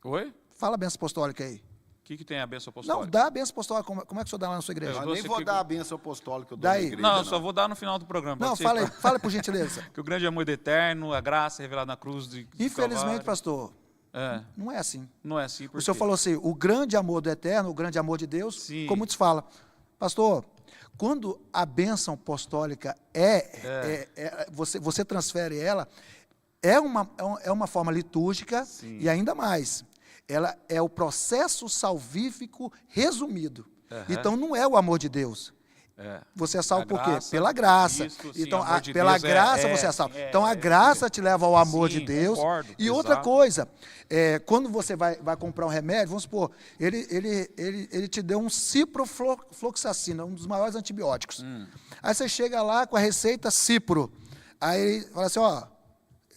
B: Oi?
C: Fala a benção apostólica aí.
B: O que tem a benção apostólica?
C: Não, dá a benção apostólica. Como é que o senhor dá lá na sua igreja?
A: Eu nem vou dar a benção apostólica. Eu dou
C: Daí.
A: na igreja,
B: Não, eu só vou dar no final do programa.
C: Não, fala por gentileza.
B: Que o grande amor do eterno, a graça revelada na cruz de
C: Infelizmente,
B: Calvário.
C: pastor, não é assim.
B: Não é assim.
C: O senhor falou assim, o grande amor do eterno, o grande amor de Deus,
B: Sim.
C: como muitos falam. Pastor, quando a bênção apostólica você transfere ela, é uma forma litúrgica.
B: Sim.
C: E ainda mais, ela é o processo salvífico resumido. Então, não é o amor de Deus. Você é salvo por quê? Pela graça.
B: Cristo, sim,
C: então,
B: amor de
C: pela
B: Deus
C: graça você é salvo. Então, a graça te leva ao amor
B: sim,
C: de Deus.
B: concordo,
C: E outra
B: exato.
C: coisa, quando você vai comprar um remédio, vamos supor, ele te deu um ciprofloxacina, um dos maiores antibióticos. Aí você chega lá com a receita Cipro. Aí ele fala assim, ó,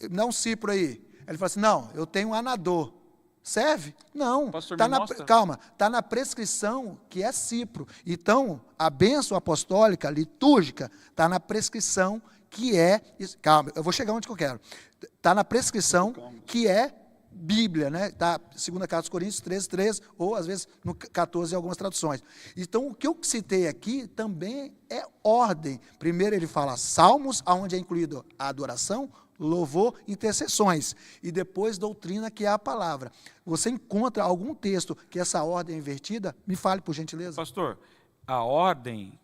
C: me dá um Cipro aí. Ele fala assim, não, eu tenho um Anador. Serve? Não.
B: Pastor,
C: Calma, está na prescrição que é Cipro. Então, a bênção apostólica, litúrgica, está na prescrição que é... Calma, eu vou chegar onde que eu quero. Está na prescrição que é Bíblia, né? Está 2 Carta aos Coríntios 13:13, ou às vezes no 14 em algumas traduções. Então, o que eu citei aqui também é ordem. Primeiro ele fala salmos, onde é incluído a adoração, louvor, intercessões. E depois doutrina, que é a palavra. Você encontra algum texto que essa ordem é invertida? Me fale, por gentileza.
B: Pastor, a ordem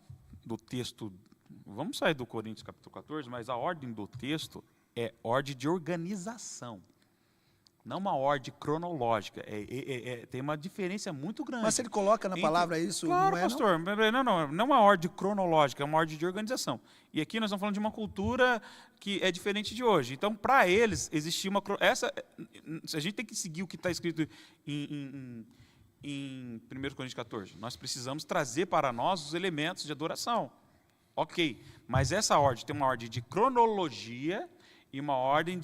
B: do texto, vamos sair do Coríntios capítulo 14, mas a ordem do texto é ordem de organização. Não uma ordem cronológica. Tem uma diferença muito grande.
C: Mas se ele coloca na palavra isso,
B: claro,
C: não é,
B: pastor, não uma ordem cronológica, é uma ordem de organização. E aqui nós estamos falando de uma cultura que é diferente de hoje. Então, para eles, existia uma... a gente tem que seguir o que está escrito em 1 Coríntios 14. Nós precisamos trazer para nós os elementos de adoração. Ok, mas essa ordem tem uma ordem de cronologia e uma ordem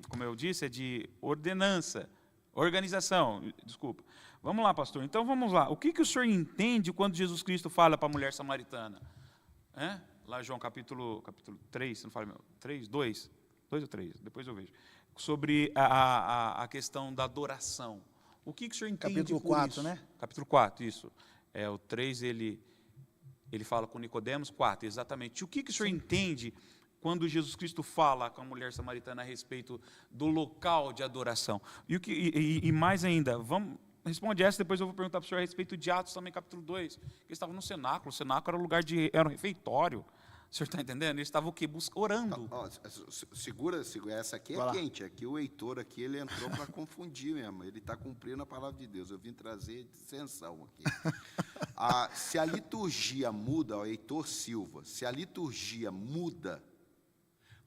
B: como eu disse, é de ordenança, organização, desculpa. Vamos lá, pastor, então vamos lá. O que o senhor entende quando Jesus Cristo fala para a mulher samaritana? Lá João capítulo 3, não fala, 3, 2 ou 3, depois eu vejo. Sobre a questão da adoração. O que o senhor entende
C: capítulo
B: por
C: 4,
B: isso?
C: né?
B: Capítulo 4, isso. O 3, ele fala com Nicodemos, 4, exatamente. O que o senhor entende quando Jesus Cristo fala com a mulher samaritana a respeito do local de adoração? E mais ainda, responde essa, depois eu vou perguntar para o senhor a respeito de Atos também, capítulo 2. Eles estavam no cenáculo, o cenáculo era um refeitório. O senhor está entendendo? Eles estavam o quê? Orando.
A: Segura, essa aqui é quente. Aqui o Heitor, ele entrou para confundir mesmo. Ele está cumprindo a palavra de Deus. Eu vim trazer dissensão aqui. Se a liturgia muda, Heitor Silva, se a liturgia muda,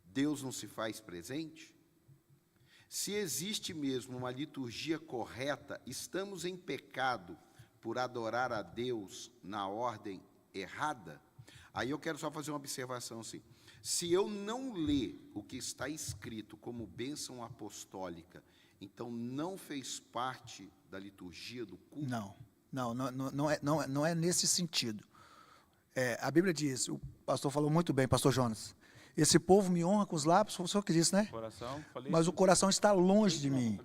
A: Deus não se faz presente? Se existe mesmo uma liturgia correta, estamos em pecado por adorar a Deus na ordem errada? Aí eu quero só fazer uma observação assim. Se eu não ler o que está escrito como bênção apostólica, então não fez parte da liturgia do culto?
C: Não é nesse sentido. A Bíblia diz, o pastor falou muito bem, pastor Jonas, esse povo me honra com os lábios, foi o senhor que disse, né? Mas o coração está longe de mim.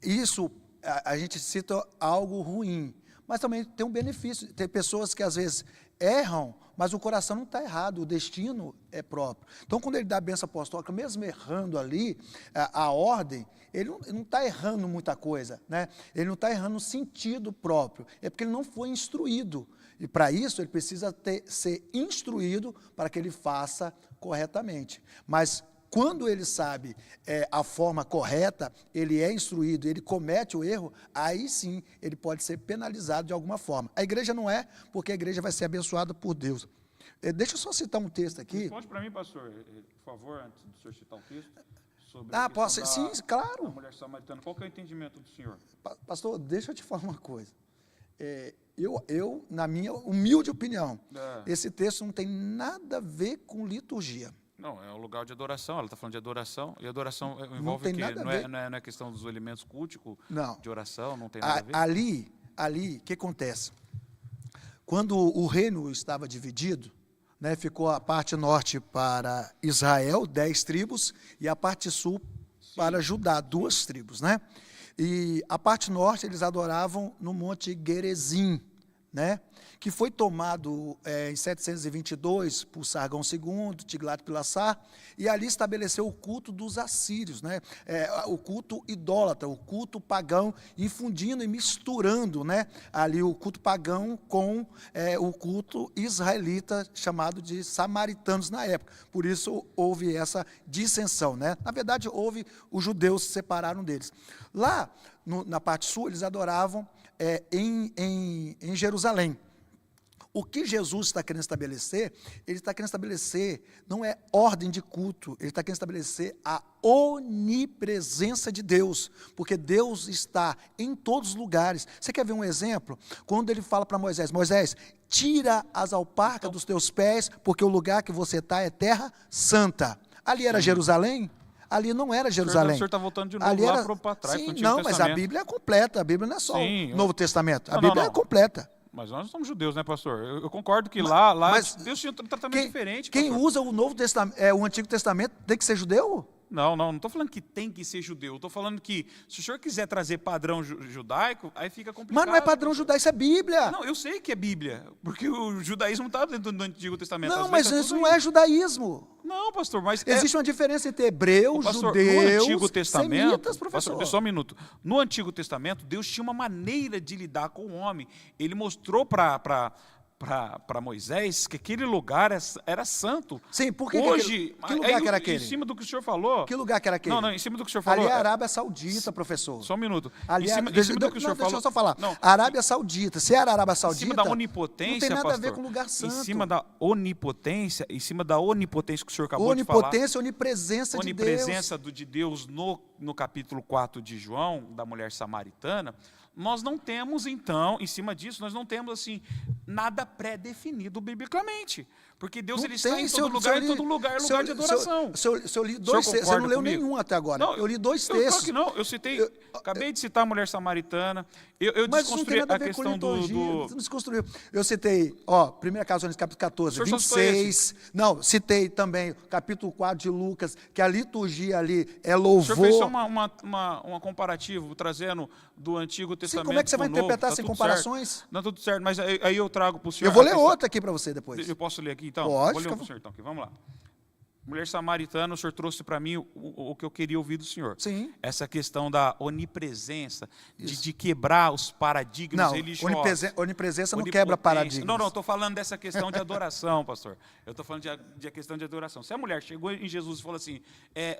C: Isso, a gente cita algo ruim, mas também tem um benefício. Tem pessoas que às vezes erram, mas o coração não está errado, o destino é próprio. Então, quando ele dá a bênção apostólica, mesmo errando ali, a ordem, ele não está errando muita coisa, né? Ele não está errando no sentido próprio, é porque ele não foi instruído. E para isso ele precisa ser instruído para que ele faça corretamente. Mas quando ele sabe a forma correta, ele é instruído, ele comete o erro, aí sim ele pode ser penalizado de alguma forma. A igreja não é, porque a igreja vai ser abençoada por Deus. Deixa eu só citar um texto aqui.
B: Responde para mim, pastor, por favor, antes do senhor citar o texto. Sobre
C: Posso? Sim, claro.
B: Da mulher samaritana. Qual que é o entendimento do senhor?
C: Pastor, deixa eu te falar uma coisa. Na minha humilde opinião, esse texto não tem nada a ver com liturgia.
B: Não, é um lugar de adoração, ela está falando de adoração, e adoração envolve o quê? Não é questão dos elementos culticos, de oração, não tem nada a ver?
C: Ali, o que acontece? Quando o reino estava dividido, né, ficou a parte norte para Israel, 10 tribos, e a parte sul para Judá, 2 tribos, né? E a parte norte eles adoravam no Monte Gerizim, né? Que foi tomado em 722 por Sargão II, Tiglat-Pileser, e ali estabeleceu o culto dos assírios, né? O culto idólatra, o culto pagão, infundindo e misturando, né? Ali o culto pagão com o culto israelita, chamado de samaritanos na época. Por isso houve essa dissensão, né? Na verdade, os judeus se separaram deles. Lá, na parte sul, eles adoravam em Jerusalém. O que Jesus está querendo estabelecer, ele está querendo estabelecer, não é ordem de culto, ele está querendo estabelecer a onipresença de Deus, porque Deus está em todos os lugares. Você quer ver um exemplo? Quando ele fala para Moisés, Moisés, tira as alparcas dos teus pés, porque o lugar que você está é terra santa. Ali era Jerusalém? Ali não era Jerusalém.
B: O senhor está voltando de novo lá para trás.
C: Sim, não, mas a Bíblia é completa, a Bíblia não é só o Novo Testamento, a Bíblia é completa.
B: Mas nós somos judeus, né, pastor? Eu concordo que lá Deus tinha um tratamento diferente.
C: Quem usa o Novo Testamento, o Antigo Testamento, tem que ser judeu?
B: Não estou falando que tem que ser judeu. Estou falando que, se o senhor quiser trazer padrão judaico, aí fica complicado.
C: Mas não é padrão judaico, isso é Bíblia.
B: Não, eu sei que é Bíblia, porque o judaísmo está dentro do Antigo Testamento.
C: Não, mas isso não é judaísmo.
B: Não, pastor, mas...
C: Existe uma diferença entre hebreus, judeus,
B: no Antigo Testamento,
C: semitas, professor.
B: Pastor, só um minuto. No Antigo Testamento, Deus tinha uma maneira de lidar com o homem. Ele mostrou para Moisés que aquele lugar era santo.
C: Sim, porque
B: hoje,
C: que lugar que era aquele?
B: Em cima do que o senhor falou.
C: Que lugar que era aquele?
B: Não, em cima do que o senhor falou.
C: Ali é a Arábia Saudita, professor.
B: Só um minuto.
C: Ali,
B: em cima do que o senhor falou.
C: Deixa eu só falar. Não. Arábia Saudita. Se era a Arábia Saudita,
B: em cima da onipotência,
C: não tem nada
B: pastor,
C: a ver com lugar santo.
B: Em cima da onipotência que o senhor acabou de falar.
C: Onipotência, onipresença de Deus.
B: Onipresença de Deus no capítulo 4 de João, da mulher samaritana. Nós não temos, então, em cima disso, nós não temos, assim, nada pré-definido biblicamente. Porque Deus ele está em todo lugar, em todo lugar é lugar de adoração.
C: Se eu li 2 textos, você não leu nenhum até agora. Não, eu li 2 textos.
B: Claro que não, eu citei, acabei de citar a mulher samaritana, eu desconstruí a questão
C: Você não desconstruiu. Eu citei, 1 Casões, capítulo 14, 26. Não, citei também capítulo 4 de Lucas, que a liturgia ali é louvor.
B: O senhor fez só uma comparativo, trazendo do Antigo Testamento.
C: Sim, como é que você vai interpretar sem comparações?
B: Certo. Não, tudo certo, mas aí eu trago para o senhor.
C: Eu vou ler outra aqui para você depois.
B: Eu posso ler aqui, então?
C: Pode.
B: Vou ler para o senhor, então, aqui. Vamos lá. Mulher samaritana, o senhor trouxe para mim o que eu queria ouvir do senhor.
C: Sim.
B: Essa questão da onipresença, de quebrar os paradigmas religiosos.
C: Onipresença não quebra paradigmas.
B: Não, estou falando dessa questão de adoração, pastor. Eu estou falando de questão de adoração. Se a mulher chegou em Jesus e falou assim,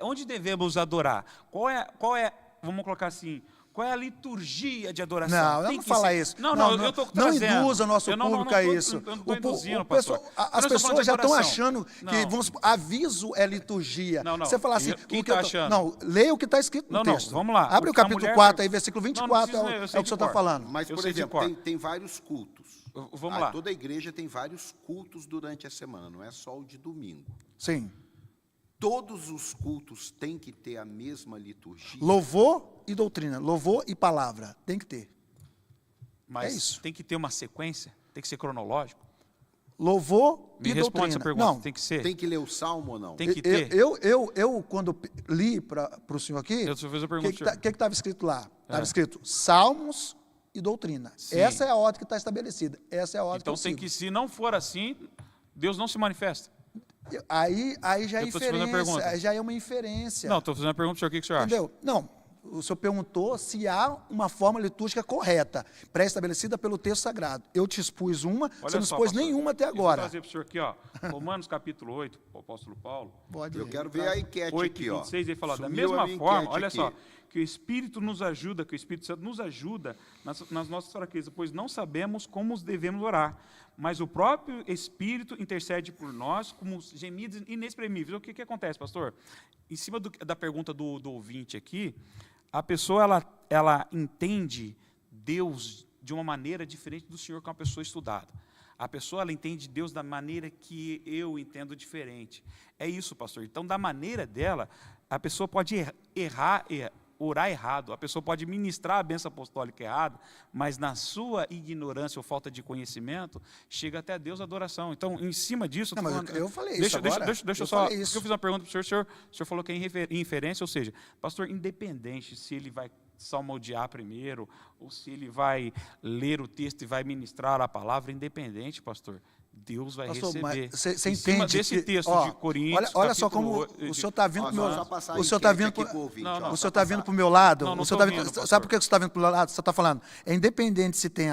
B: onde devemos adorar? Qual é, vamos colocar assim, qual é a liturgia de adoração?
C: Não falar isso.
B: Eu estou trazendo.
C: Não induza o nosso público a isso.
B: Eu não estou induzindo,
C: as pessoas já estão achando que, vamos supor, aviso é liturgia. Você falar assim...
B: Quem está achando?
C: Não, leia o que está escrito no texto.
B: Vamos lá.
C: Abre o capítulo 4, aí, versículo 24, é o que o senhor está falando.
A: Mas, por exemplo, tem vários cultos.
B: Vamos lá.
A: Toda igreja tem vários cultos durante a semana, não é só o de domingo.
C: Sim.
A: Todos os cultos têm que ter a mesma liturgia.
C: Louvor e doutrina, louvor e palavra, tem que ter.
B: Mas isso. Tem que ter uma sequência? Tem que ser cronológico?
C: Louvor e doutrina.
B: Me responde essa pergunta,
C: não.
B: Tem que ser?
A: Tem que ler o Salmo ou não?
B: Tem que ter?
C: Eu quando li para o senhor aqui, o que estava escrito lá? Estava escrito Salmos e doutrina. Sim. Essa é a ordem que está estabelecida. Essa é a ordem
B: então tem que, se não for assim, Deus não se manifesta.
C: Aí já é inferência, aí já é uma inferência.
B: Não, estou fazendo uma pergunta para o senhor, o que o senhor acha?
C: Entendeu? Não, o senhor perguntou se há uma forma litúrgica correta, pré-estabelecida pelo texto sagrado. Eu te expus uma,
B: Olha
C: você não
B: só,
C: expôs
B: pastor,
C: nenhuma até
B: eu vou
C: agora.
B: trazer para o senhor aqui, ó, Romanos capítulo 8, o apóstolo Paulo,
C: Pode
A: Eu
C: ir.
A: quero ver a enquete
B: 8
A: aqui,
B: e
A: ó.
B: 26, ele fala, da
A: Sumiu a
B: mesma
A: minha
B: forma,
A: enquete
B: olha
A: aqui.
B: só, que o Espírito nos ajuda, que o Espírito Santo nos ajuda nas nossas fraquezas, pois não sabemos como devemos orar, mas o próprio Espírito intercede por nós como gemidos inexprimíveis. O que acontece, pastor? Em cima da pergunta do ouvinte aqui, a pessoa ela entende Deus de uma maneira diferente do senhor, que é uma pessoa estudada. A pessoa ela entende Deus da maneira que eu entendo diferente. É isso, pastor. Então, da maneira dela, a pessoa pode orar errado, a pessoa pode ministrar a bênção apostólica errada, mas na sua ignorância ou falta de conhecimento, chega até Deus a adoração. Então, em cima disso...
C: Não, mas
B: falando,
C: eu falei
B: deixa,
C: isso agora.
B: Deixa
C: Eu
B: só...
C: falei isso.
B: Porque eu fiz uma pergunta para o senhor falou que é inferência, ou seja, pastor, independente se ele vai salmodiar primeiro, ou se ele vai ler o texto e vai ministrar a palavra, independente, pastor, Deus vai
C: Pastor,
B: receber.
C: mas você
B: Em cima
C: entende
B: desse
C: que,
B: texto
C: ó,
B: de Coríntios,
C: olha só
B: capítulo
C: como
B: oito,
C: o senhor está vindo
A: Ó,
C: para o meu
A: só
C: lado.
A: passar a
C: O senhor está
A: enquete
C: vindo
A: aqui pro ouvinte,
B: Não,
A: ó.
B: não,
C: o
A: Só
C: senhor está
A: passar.
C: vindo para o meu lado.
B: Não, não
C: O senhor
B: tô
C: tá
B: vendo,
C: vindo,
B: pastor.
C: sabe por que você está vindo para o meu lado? Você está falando, é independente se tem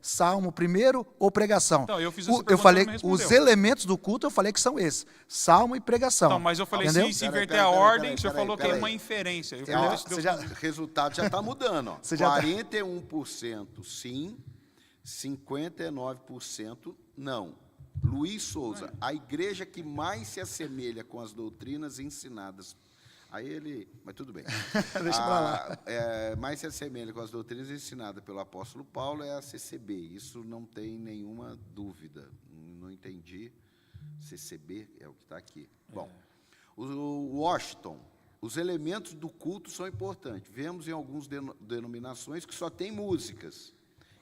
C: salmo primeiro ou pregação.
B: Então, eu fiz essa
C: Eu
B: pergunta,
C: falei,
B: você não respondeu.
C: os elementos do culto, eu falei que são esses, salmo e pregação.
B: Não, mas eu falei,
C: entendeu?
B: se
A: Peraí,
B: inverter
A: peraí,
B: a
A: peraí,
B: ordem,
A: peraí,
B: o senhor
A: peraí,
B: falou que é
A: peraí.
B: uma inferência. Eu
A: Ó,
B: falei, se
C: você
B: Deus
C: já-
B: não-
A: o resultado já está mudando. Ó.
C: Você já tá-
A: 41% sim, 59% não. Luiz Souza, a igreja que mais se assemelha com as doutrinas ensinadas. Aí ele. Mas tudo bem.
C: Deixa pra lá.
A: Mais se assemelha com as doutrinas ensinadas pelo apóstolo Paulo é a CCB. Isso não tem nenhuma dúvida. Não entendi. CCB é o que está aqui. Bom, o Washington. Os elementos do culto são importantes. Vemos em algumas denominações que só tem músicas,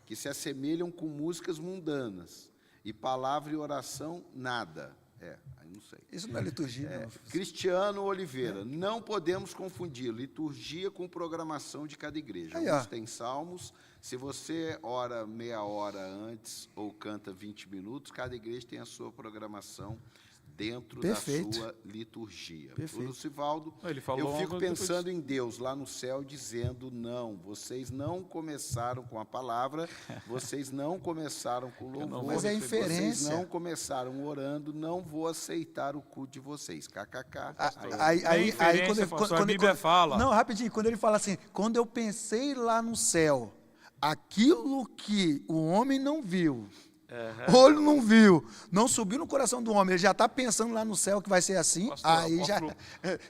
A: que se assemelham com músicas mundanas. E palavra e oração, nada. Aí não sei.
C: Isso não é liturgia, não.
A: Cristiano Oliveira, não podemos confundir liturgia com programação de cada igreja.
C: Aí, ó.
A: Alguns têm salmos, se você ora meia hora antes ou canta 20 minutos, cada igreja tem a sua programação dentro
C: Perfeito.
A: da sua liturgia.
C: Perfeito.
A: O Lucivaldo,
B: Ele falou
A: eu fico
B: algo
A: pensando em Deus lá no céu, dizendo, não, vocês não começaram com a palavra, vocês não começaram com louvor,
C: Mas é
A: vocês
C: inferência.
A: não começaram orando, não vou aceitar o culto de vocês. KKK.
C: Aí,
B: inferência, pastor, a Bíblia fala.
C: Não, rapidinho, quando ele fala assim, quando eu pensei lá no céu, aquilo que o homem não viu, o olho não viu, não subiu no coração do homem, ele já está pensando lá no céu que vai ser assim,
B: Pastor,
C: aí já,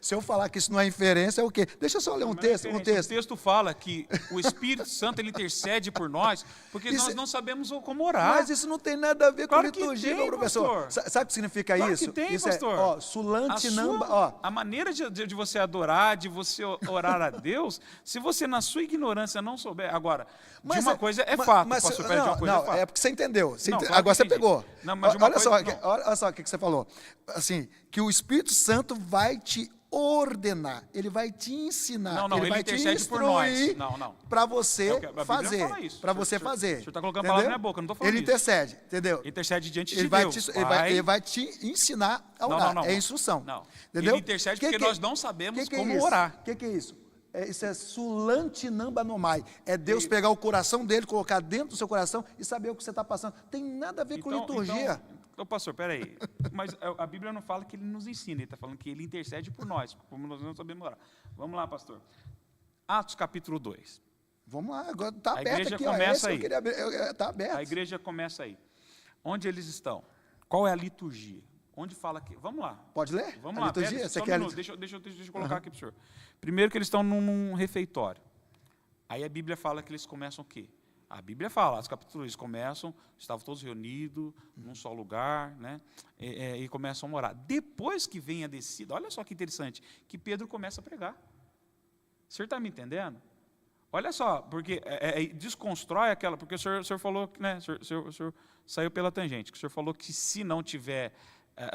C: se eu falar que isso não é inferência, é o quê? Deixa eu só ler um texto.
B: O texto fala que o Espírito Santo ele intercede por nós, porque
C: Isso
B: nós
C: é-
B: não sabemos como orar.
C: Mas isso não tem nada a ver
B: Claro
C: com
B: que
C: liturgia,
B: tem,
C: meu professor.
B: pastor.
C: Sabe o que significa
B: Claro
C: isso?
B: que tem,
C: isso
B: pastor.
C: é, sulante
B: A
C: namba,
B: sua-
C: ó.
B: A maneira de você adorar, de você orar a Deus, se você na sua ignorância não souber, agora, de uma coisa é fato, pastor, peraí, de uma coisa é fato.
C: é porque você entendeu.
B: Não, claro
C: Agora
B: que
C: você
B: entendi.
C: pegou.
B: Não, mas de uma
C: olha,
B: coisa-
C: olha só o que você falou. Assim, que o Espírito Santo vai te ordenar, ele vai te ensinar,
B: Não, ele
C: vai te
B: intercede por nós.
C: instruir
B: Não.
C: para você
B: É o que a Bíblia
C: fazer.
B: fala isso.
C: Para
B: O
C: você
B: senhor-
C: fazer.
B: o senhor tá colocando
C: entendeu?
B: palavra na minha boca, eu não tô falando
C: Ele
B: isso.
C: intercede, entendeu?
B: Intercede diante
C: Ele
B: de
C: vai,
B: Deus.
C: ele vai te ensinar a orar. É instrução.
B: Não.
C: Entendeu?
B: Ele intercede porque nós não sabemos
C: que
B: como
C: é isso?
B: orar.
C: O que é isso? Isso é sulantinambanomai. É Deus pegar o coração dele, colocar dentro do seu coração e saber o que você está passando. Tem nada a ver com liturgia.
B: Então, pastor, peraí. Mas a Bíblia não fala que ele nos ensina, ele está falando que ele intercede por nós, como nós não sabemos orar. Vamos lá, pastor. Atos capítulo 2.
C: Vamos lá, agora está
B: A
C: aberto
B: igreja
C: aqui.
B: começa aí.
C: Está aberto.
B: A igreja começa aí. Onde eles estão? Qual é a liturgia? Onde fala que... Vamos lá.
C: Pode ler?
B: Vamos
C: a
B: lá,
C: liturgia?
B: pera,
C: Você
B: só um
C: quer
B: minuto, deixa eu colocar aqui para o senhor. Primeiro que eles estão num refeitório. Aí a Bíblia fala que eles começam o quê? A Bíblia fala, os capítulos eles começam, estavam todos reunidos, num só lugar, né? E começam a orar. Depois que vem a descida, olha só que interessante, que Pedro começa a pregar. O senhor está me entendendo? Olha só, porque desconstrói aquela, porque o senhor falou, né? O senhor saiu pela tangente, que o senhor falou que se não tiver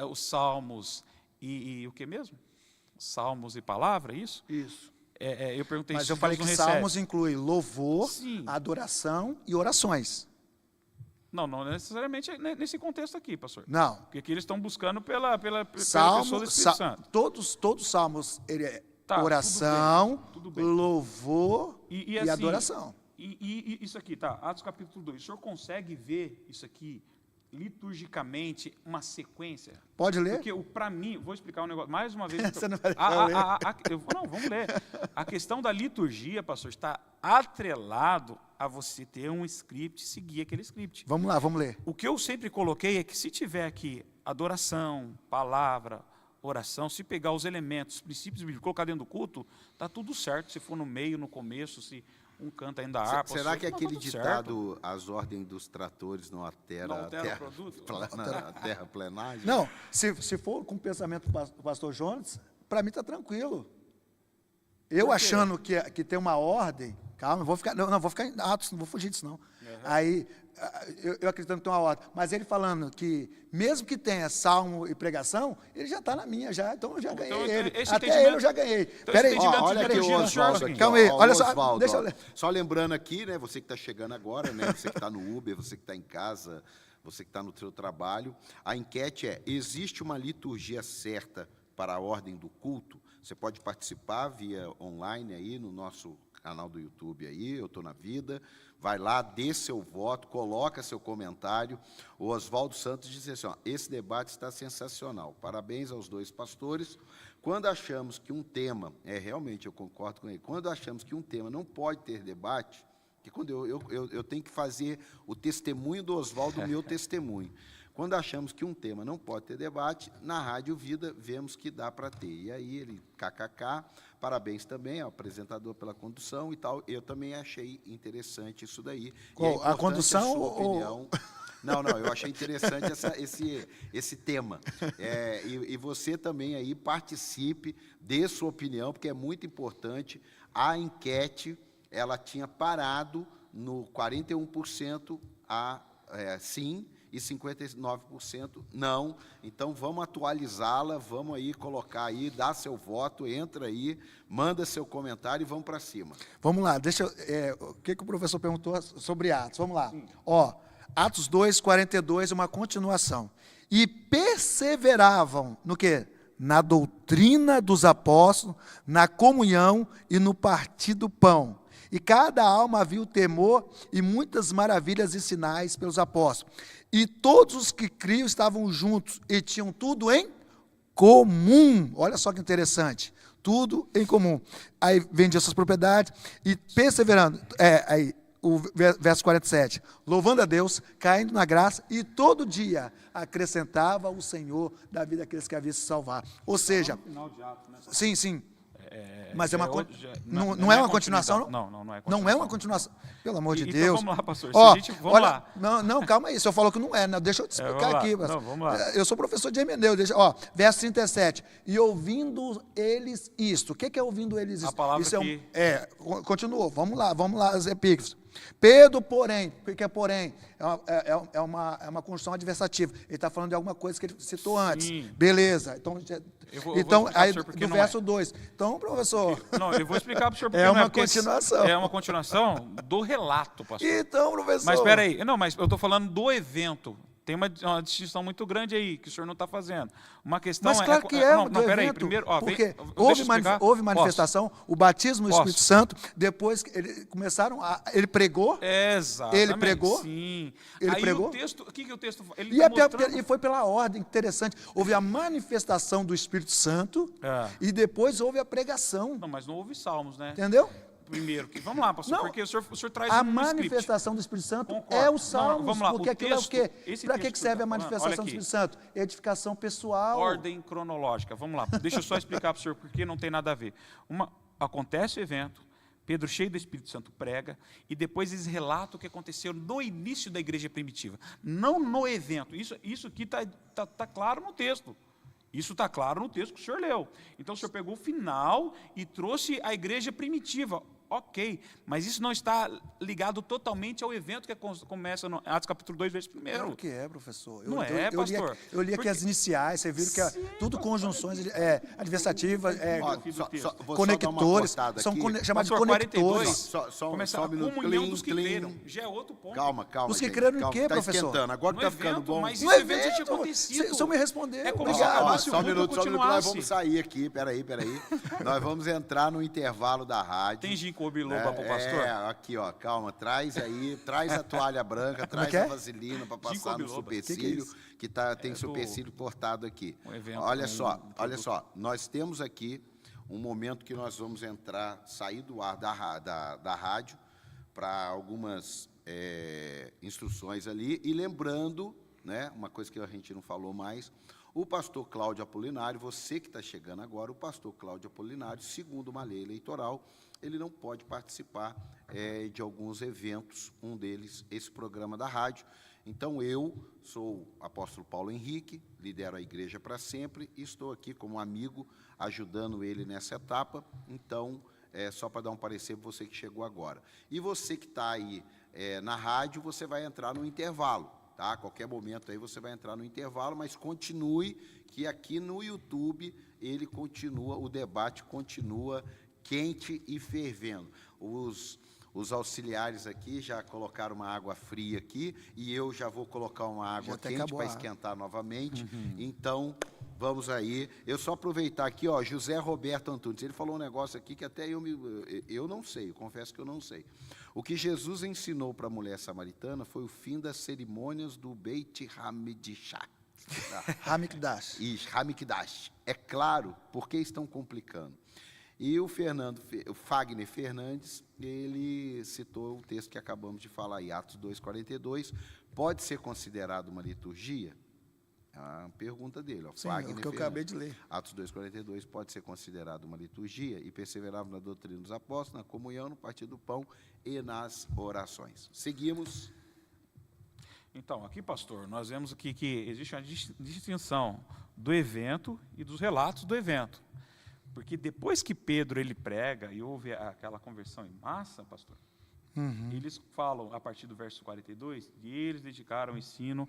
B: os salmos e o que mesmo? Salmos e palavra, isso?
C: Isso.
B: Eu perguntei
C: Mas
B: se
C: eu falei
B: Deus
C: que
B: não recebe.
C: salmos inclui louvor,
B: Sim.
C: adoração e orações.
B: Não necessariamente nesse contexto aqui, pastor.
C: Não.
B: Porque aqui eles estão buscando pela pessoa do
C: Salmo,
B: Espírito Santo.
C: todos os salmos,
B: Tá,
C: oração,
B: tudo bem.
C: louvor e
B: assim,
C: adoração.
B: E isso aqui, tá? Atos capítulo 2. O senhor consegue ver isso aqui liturgicamente, uma sequência?
C: Pode ler?
B: Porque, para mim, vou explicar um negócio, mais uma vez.
C: Você não vai ler?
B: Não, vamos ler. A questão da liturgia, pastor, está atrelado a você ter um script, seguir aquele script.
C: Vamos lá, vamos ler.
B: O que eu sempre coloquei é que se tiver aqui adoração, palavra, oração, se pegar os elementos, os princípios bíblicos, colocar dentro do culto, está tudo certo. Se for no meio, no começo, se um canta ainda a harpa.
A: Será que aquele
B: tá
A: ditado, certo? As ordens dos tratores não alteram
B: a
A: terra plenagem?
C: Não, se for com o pensamento do pastor Jonas, para mim está tranquilo. Eu achando que tem uma ordem, calma, vou ficar em Atos, não vou fugir disso não. Uhum. Aí, eu acredito que tem uma ordem, mas ele falando que, mesmo que tenha salmo e pregação, ele já está na minha, então eu já ganhei ele. Até ele eu já ganhei. Peraí,
A: olha aqui o Oswaldo aqui.
C: Calma aí, olha só,
A: Oswaldo,
C: deixa eu ler.
A: Só lembrando aqui, né, você que está chegando agora, né, você que está no Uber, você que está em casa, você que está no seu trabalho, a enquete é: existe uma liturgia certa para a ordem do culto? Você pode participar via online aí no nosso canal do YouTube aí, Eu Tô na Vida. Vai lá, dê seu voto, coloca seu comentário. O Oswaldo Santos disse assim, ó, esse debate está sensacional. Parabéns aos dois pastores. Quando achamos que um tema, realmente eu concordo com ele, quando achamos que um tema não pode ter debate, que quando eu tenho que fazer o testemunho do Oswaldo, o meu testemunho. Quando achamos que um tema não pode ter debate, na Rádio Vida vemos que dá para ter. E aí ele, kkk, parabéns também ao apresentador pela condução e tal. Eu também achei interessante isso daí.
C: A condução
A: ou... Não, eu achei interessante esse tema. E você também aí participe, dê sua opinião, porque é muito importante. A enquete, ela tinha parado no 41% sim, e 59% não. Então, vamos atualizá-la, vamos aí colocar aí, dá seu voto, entra aí, manda seu comentário e vamos para cima.
C: Vamos lá, o que o professor perguntou sobre Atos, vamos lá. Ó, Atos 2, 42, uma continuação. E perseveravam no quê? Na doutrina dos apóstolos, na comunhão e no partir do pão. E cada alma viu temor e muitas maravilhas e sinais pelos apóstolos. E todos os que criam estavam juntos e tinham tudo em comum. Olha só que interessante. Tudo em comum. Aí vendiam suas propriedades e perseverando. Aí o verso 47. Louvando a Deus, caindo na graça e todo dia acrescentava o Senhor da vida daqueles que haviam se salvar. Ou seja,
B: no final de Atos, né?
C: Sim. Mas não é uma continuação, não?
B: Não é continuação.
C: Não é uma continuação. Pelo amor de
B: então,
C: Deus.
B: Vamos lá, pastor.
C: Vamos lá. Não, calma aí. O senhor falou que não é. Não, deixa eu te explicar aqui.
B: Não, vamos lá.
C: Eu sou professor de hermenêutica. Verso 37. E ouvindo eles isto. O que é ouvindo eles isto?
B: A palavra
C: isso
B: aqui.
C: Continuou. Vamos lá, as epígrafes. Pedro, porém, o que é porém? É uma construção adversativa. Ele está falando de alguma coisa que ele citou antes.
B: Sim.
C: Beleza. Então aí do verso 2. Então, professor...
B: Não, eu vou explicar para o senhor porque
C: uma continuação.
B: É uma continuação do relato, pastor.
C: Então, professor...
B: Mas espera aí. Não, mas eu estou falando do evento. Tem uma distinção muito grande aí, que o senhor não está fazendo. Uma questão
C: mas claro que é
B: não, peraí, primeiro...
C: porque houve manifestação, o batismo no Espírito Santo, depois ele pregou.
B: Exatamente.
C: Ele pregou.
B: Sim.
C: Ele
B: aí
C: pregou.
B: O texto, o que o texto...
C: E foi pela ordem, interessante. Houve a manifestação do Espírito Santo e depois houve a pregação.
B: Não, mas não houve salmos, né?
C: Entendeu?
B: Primeiro, vamos lá, pastor, porque o senhor traz
C: a manifestação do Espírito Santo é o Salmos,
B: vamos lá,
C: porque aquilo é o quê? Para que serve a manifestação do Espírito Santo? Edificação pessoal.
B: Ordem cronológica, vamos lá, deixa eu só explicar para o senhor, porque não tem nada a ver. Acontece o evento, Pedro, cheio do Espírito Santo, prega, e depois eles relatam o que aconteceu no início da igreja primitiva, não no evento. Isso aqui está claro no texto. Isso está claro no texto que o senhor leu. Então, o senhor pegou o final e trouxe a igreja primitiva. ok, mas isso não está ligado totalmente ao evento que começa no Atos capítulo 2, verso 1.
C: Claro que é, professor.
B: Não é, pastor?
C: Eu li aqui as iniciais, você viu que é tudo conjunções adversativas, conectores, são chamados de conectores.
B: Começa a comunhão dos que creram. Já é outro ponto.
A: Calma.
C: Os que creram em quê,
A: tá
C: professor?
A: Esquentando. Agora que tá ficando bom.
B: Mas
C: No
B: esse evento já tinha
C: evento,
B: acontecido.
C: só me respondeu.
B: É como se
C: Obrigado.
B: acabasse o
A: Só um
B: culto
A: minuto, nós
B: continuasse.
A: vamos sair aqui, peraí. Nós vamos entrar no intervalo da rádio.
B: Tem ginkgo biloba pro pastor?
A: Aqui, ó, calma, traz a toalha branca, traz a vaselina para passar no supercílio, que tem supercílio cortado aqui. Olha só, nós temos aqui um momento que nós vamos sair do ar da rádio para algumas instruções ali, e lembrando, né, uma coisa que a gente não falou mais, o pastor Cláudio Apolinário, você que está chegando agora, o pastor Cláudio Apolinário, segundo uma lei eleitoral, ele não pode participar de alguns eventos, um deles, esse programa da rádio. Então, eu sou o apóstolo Paulo Henrique, lidero a Igreja para Sempre, e estou aqui como amigo, ajudando ele nessa etapa. Então, só para dar um parecer para você que chegou agora. E você que está aí na rádio, você vai entrar no intervalo. Tá? A qualquer momento aí você vai entrar no intervalo, mas continue, que aqui no YouTube o debate continua quente e fervendo. Os auxiliares aqui já colocaram uma água fria aqui, e eu já vou colocar uma água quente para esquentar novamente. Então, vamos aí. Eu só aproveitar aqui, ó, José Roberto Antunes, ele falou um negócio aqui que até eu não sei, eu confesso que eu não sei. O que Jesus ensinou para a mulher samaritana foi o fim das cerimônias do Beit Hamikdash.
C: Hamikdash.
A: Isso, Hamikdash. É claro, porque estão complicando. E o Fagner Fernandes, ele citou o texto que acabamos de falar aí, Atos 2,42. Pode ser considerado uma liturgia? A pergunta dele.
C: Sim, é o que eu acabei de ler.
A: Atos 2,42 pode ser considerado uma liturgia, e perseveravam na doutrina dos apóstolos, na comunhão, no partir do pão e nas orações. Seguimos.
B: Então, aqui, pastor, nós vemos aqui que existe uma distinção do evento e dos relatos do evento. Porque depois que Pedro ele prega e houve aquela conversão em massa, pastor, eles falam, a partir do verso 42, e eles dedicaram o ensino.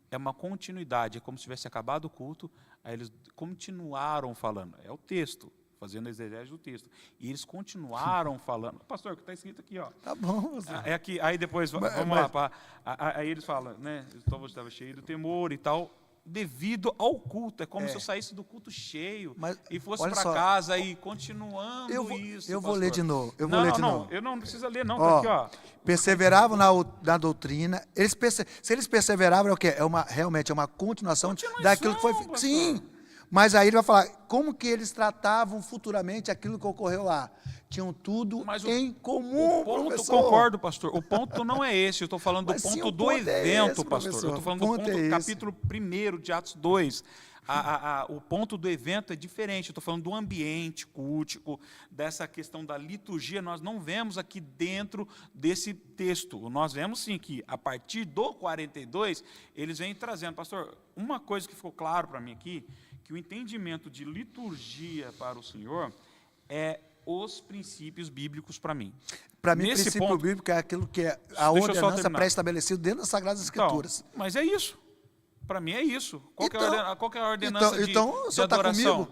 B: É uma continuidade, é como se tivesse acabado o culto, aí eles continuaram falando. É o texto, fazendo exegese do texto. E eles continuaram falando. Pastor, o que está escrito aqui, ó.
C: Tá bom, pastor.
B: É aqui, aí depois, vamos lá. Aí eles falam, né? O povo estava cheio do temor e tal, devido ao culto. É como se eu saísse do culto cheio e fosse para casa e continuando isso.
C: Eu vou ler de novo.
B: Não, eu não precisa ler, não. Tá aqui, ó.
C: Perseveravam na doutrina. Se eles perseveravam, é o quê? Realmente é uma continuação daquilo que foi.
B: Pastor.
C: Sim. Mas aí ele vai falar como que eles tratavam futuramente aquilo que ocorreu lá. Tinham tudo em comum, professor.
B: Concordo, pastor. O ponto não é esse. Eu estou falando do ponto do evento, pastor. Eu estou falando do ponto do capítulo 1 de Atos 2. O ponto do evento é diferente. Eu estou falando do ambiente cultico, dessa questão da liturgia. Nós não vemos aqui dentro desse texto. Nós vemos, sim, que a partir do 42, eles vêm trazendo. Pastor, uma coisa que ficou claro para mim aqui, que o entendimento de liturgia para o Senhor é os princípios bíblicos para mim.
C: Para mim, o princípio bíblico é aquilo que é a ordenança pré-estabelecida dentro das Sagradas Escrituras.
B: Então, mas é isso. Para mim é isso. Qual que é a ordenança de
C: o senhor está comigo?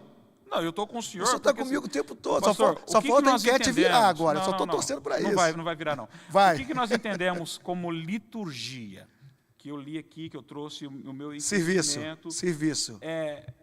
B: Não, eu estou com o senhor.
C: O senhor está comigo o tempo todo.
B: Pastor,
C: só falta a enquete virar agora. Só estou torcendo para isso.
B: Não vai virar, não.
C: Vai.
B: O que nós entendemos como liturgia? Que eu li aqui, que eu trouxe o meu
C: serviço.
B: É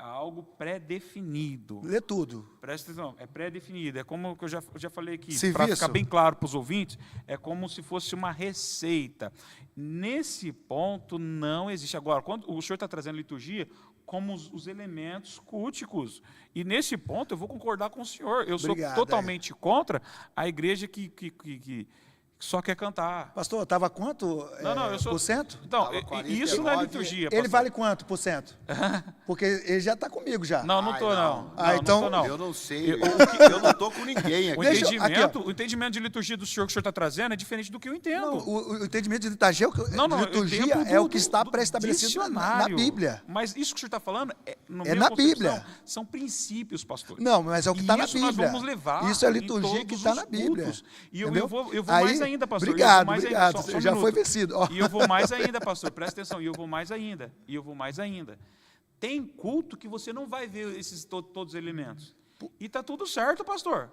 B: algo pré-definido.
C: Lê tudo.
B: Presta atenção, é pré-definido. É como que eu já falei aqui,
C: serviço.
B: Para ficar bem claro para os ouvintes, é como se fosse uma receita. Nesse ponto não existe. Agora, quando o senhor está trazendo liturgia, como os elementos culticos. E nesse ponto eu vou concordar com o senhor. Eu sou totalmente contra a igreja que só quer cantar.
C: Pastor, estava quanto
B: Não, eu sou...
C: por cento?
B: Então,
A: Tava 49,
B: isso não é liturgia,
C: Ele
B: pastor.
C: vale quanto por cento? Porque ele já está comigo já.
B: Não, não
A: Ai,
B: tô,
A: não.
B: não.
C: Ah,
B: Não,
C: então-
B: não tô, não.
A: Eu não sei.
B: Eu-
A: Eu não tô com ninguém aqui.
B: O entendimento de liturgia do senhor que o senhor está trazendo é diferente do que eu entendo.
C: Não, o entendimento de liturgia,
B: Não,
C: de
B: eu
C: liturgia
B: entendo
C: é o
B: do-
C: que está
B: do
C: pré-estabelecido na
B: dicionário.
C: Bíblia.
B: Mas isso que o senhor está falando, no
C: É
B: minha
C: na
B: concepção,
C: Bíblia.
B: são princípios, pastor.
C: Não, mas é o que está na
B: Isso nós
C: Bíblia.
B: vamos levar
C: Isso é
B: em
C: liturgia que
B: todos
C: está
B: os
C: na Bíblia.
B: cultos. E eu
C: entendeu?
B: vou
C: Aí,
B: mais ainda, pastor. eu vou
C: Obrigado,
B: mais
C: obrigado.
B: Ainda, só um
C: já foi
B: minuto.
C: vencido. Ó.
B: E eu vou mais ainda, pastor. Presta atenção. E eu vou mais ainda. E eu vou mais ainda. Tem culto que você não vai ver esses todos os elementos. E está tudo certo, pastor.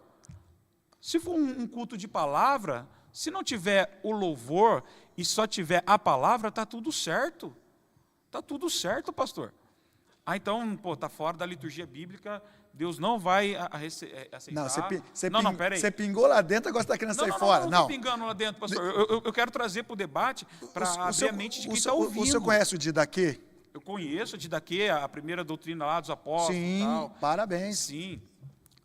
B: Se for um culto de palavra, se não tiver o louvor e só tiver a palavra, está tudo certo. Está tudo certo, pastor. Ah, então, está fora da liturgia bíblica, Deus não vai aceitar.
C: Não,
B: peraí.
C: você pingou lá dentro, agora você está querendo sair fora.
B: Não, estou pingando lá dentro, pastor. Eu quero trazer para o debate, para abrir a mente de quem está ouvindo.
C: O senhor conhece o Didaquê?
B: Eu conheço de daqui a primeira doutrina lá dos apóstolos.
C: Sim,
B: tal.
C: parabéns.
B: Sim,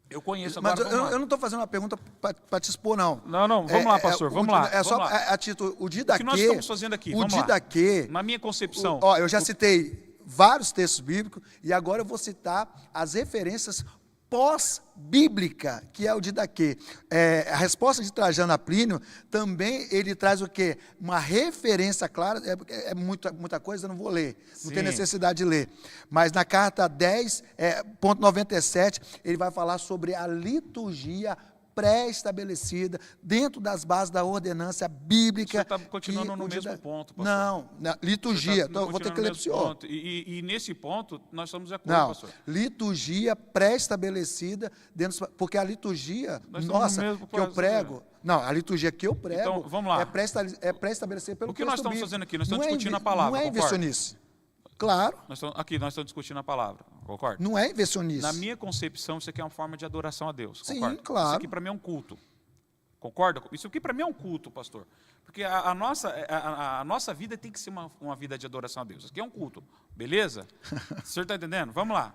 B: eu conheço.
C: Mas
B: Agora,
C: eu não estou fazendo uma pergunta para te expor, não.
B: Não, vamos lá, pastor, vamos lá.
C: É só
B: vamos lá.
C: a título, o
B: O
C: Didaquê...
B: que nós estamos fazendo aqui?
C: O
B: Vamos lá.
C: Didaquê...
B: Na minha concepção.
C: Ó, eu já citei vários textos bíblicos e agora eu vou citar as referências pós-bíblica, que é o Didaquê. A resposta de Trajano a Plínio, também ele traz o quê? Uma referência clara, muita coisa, eu não vou ler, não
B: Sim.
C: tem necessidade de ler. Mas na carta 10, ponto 97, ele vai falar sobre a liturgia pré-estabelecida dentro das bases da ordenância bíblica.
B: Você está continuando no mesmo ponto, pastor.
C: Não, liturgia.
B: Você tá
C: Então, eu vou ter que ler para o
B: continuando no
C: senhor.
B: mesmo ponto. E nesse ponto, nós estamos de acordo,
C: Não,
B: pastor.
C: liturgia pré-estabelecida dentro, porque a liturgia
B: Nós estamos
C: nossa
B: no mesmo
C: que eu
B: ponto,
C: prego, não, a liturgia que eu prego
B: Então, vamos lá.
C: é pré-estabelecida pelo
B: O que nós
C: texto
B: estamos
C: bíblico.
B: fazendo aqui? Nós estamos
C: Não é
B: discutindo a palavra,
C: Não é
B: concorda?
C: invencionice. Claro,
B: Nós estamos discutindo a palavra, concorda?
C: não é invencionice.
B: Na minha concepção, isso aqui é uma forma de adoração a Deus.
C: Sim,
B: Concorda?
C: claro.
B: Isso aqui para mim é um culto. Concorda? Isso aqui para mim é um culto, pastor. Porque a nossa vida tem que ser uma vida de adoração a Deus. Isso aqui é um culto. Beleza? O senhor está entendendo? Vamos lá.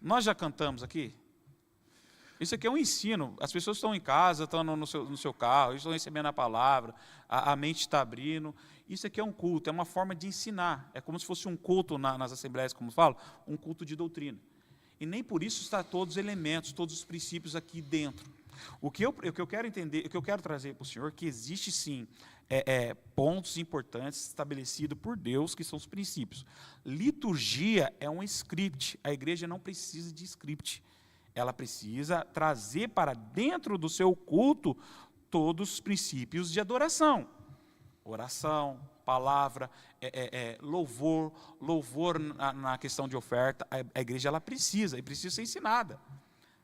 B: Nós já cantamos aqui? Isso aqui é um ensino. As pessoas estão em casa, estão no seu carro, estão recebendo a palavra, a mente está abrindo. Isso aqui é um culto, é uma forma de ensinar. É como se fosse um culto nas assembleias, como falo, um culto de doutrina. E nem por isso está todos os elementos, todos os princípios aqui dentro. O que eu quero entender, o que eu quero trazer para o senhor, que existe sim pontos importantes estabelecidos por Deus, que são os princípios. Liturgia é um script. A igreja não precisa de script. Ela precisa trazer para dentro do seu culto todos os princípios de adoração. Oração, palavra, louvor na questão de oferta. A igreja ela precisa ser ensinada.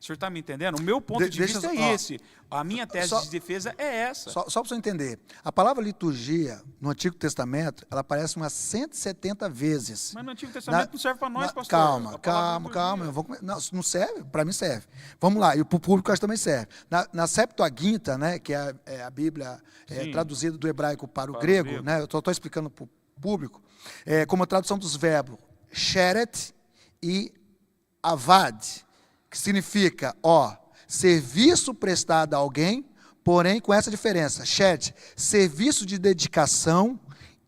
B: O senhor está me entendendo? O meu ponto de vista é esse. A minha tese de defesa é essa.
C: Só para você entender. A palavra liturgia, no Antigo Testamento, ela aparece umas 170 vezes.
B: Mas no Antigo Testamento não serve para nós, pastor.
C: Calma. Não serve? Para mim serve. Vamos lá, e para o público acho que também serve. Na Septuaginta, né, que é a Bíblia traduzida do hebraico para o grego, né, eu estou explicando para o público, como a tradução dos verbos sheret e avad, que significa, serviço prestado a alguém, porém com essa diferença. Sheret, serviço de dedicação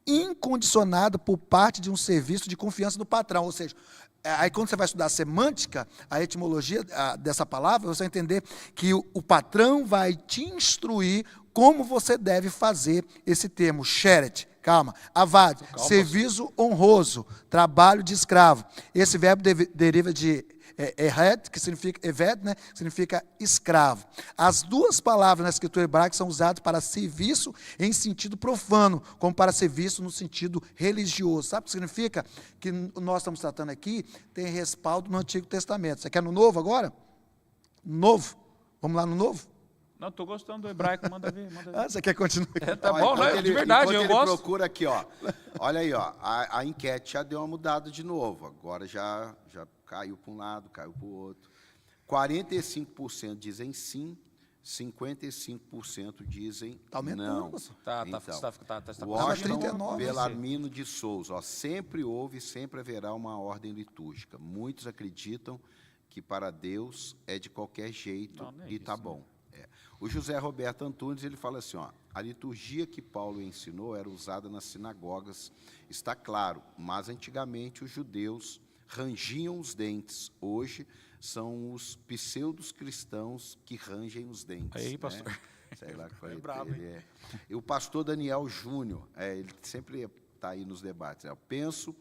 C: incondicionado por parte de um serviço de confiança do patrão. Ou seja, aí quando você vai estudar a semântica, a etimologia dessa palavra, você vai entender que o patrão vai te instruir como você deve fazer esse termo. Sheret, calma. Avad, serviço honroso, trabalho de escravo. Esse verbo deriva de Eved, que significa escravo. As duas palavras na escritura hebraica são usadas para serviço em sentido profano, como para serviço no sentido religioso. Sabe o que significa? Que nós estamos tratando aqui tem respaldo no Antigo Testamento. Você quer no Novo agora? Novo? Vamos lá no Novo?
B: Não, estou gostando do hebraico, manda ver.
C: Você quer continuar?
B: Tá bom, né? De verdade, eu gosto.
A: Procura aqui, olha aí, a enquete já deu uma mudada de novo, agora já caiu para um lado, caiu para o outro. 45% dizem sim, 55% dizem não. Washington Belarmino de Souza, sempre houve e sempre haverá uma ordem litúrgica. Muitos acreditam que para Deus é de qualquer jeito e está bom. O José Roberto Antunes, ele fala assim, ó, a liturgia que Paulo ensinou era usada nas sinagogas, está claro, mas antigamente os judeus rangiam os dentes. Hoje são os pseudos cristãos que rangem os dentes.
B: Aí, pastor.
A: Né? Sei lá qual
B: É brabo,
A: ele é. E o pastor Daniel Júnior, ele sempre está aí nos debates. Eu penso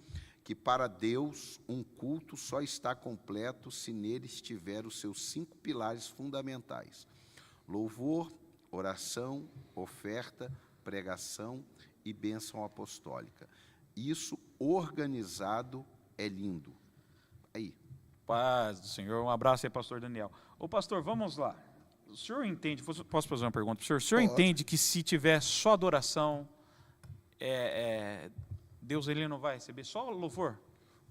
A: que para Deus um culto só está completo se nele estiver os seus 5 pilares fundamentais: louvor, oração, oferta, pregação e bênção apostólica. Isso organizado é lindo. Aí.
B: Paz do Senhor. Um abraço aí, pastor Daniel. Ô, pastor, vamos lá. O senhor entende, posso fazer uma pergunta para o senhor? O senhor entende que se tiver só adoração, Deus ele não vai receber só louvor?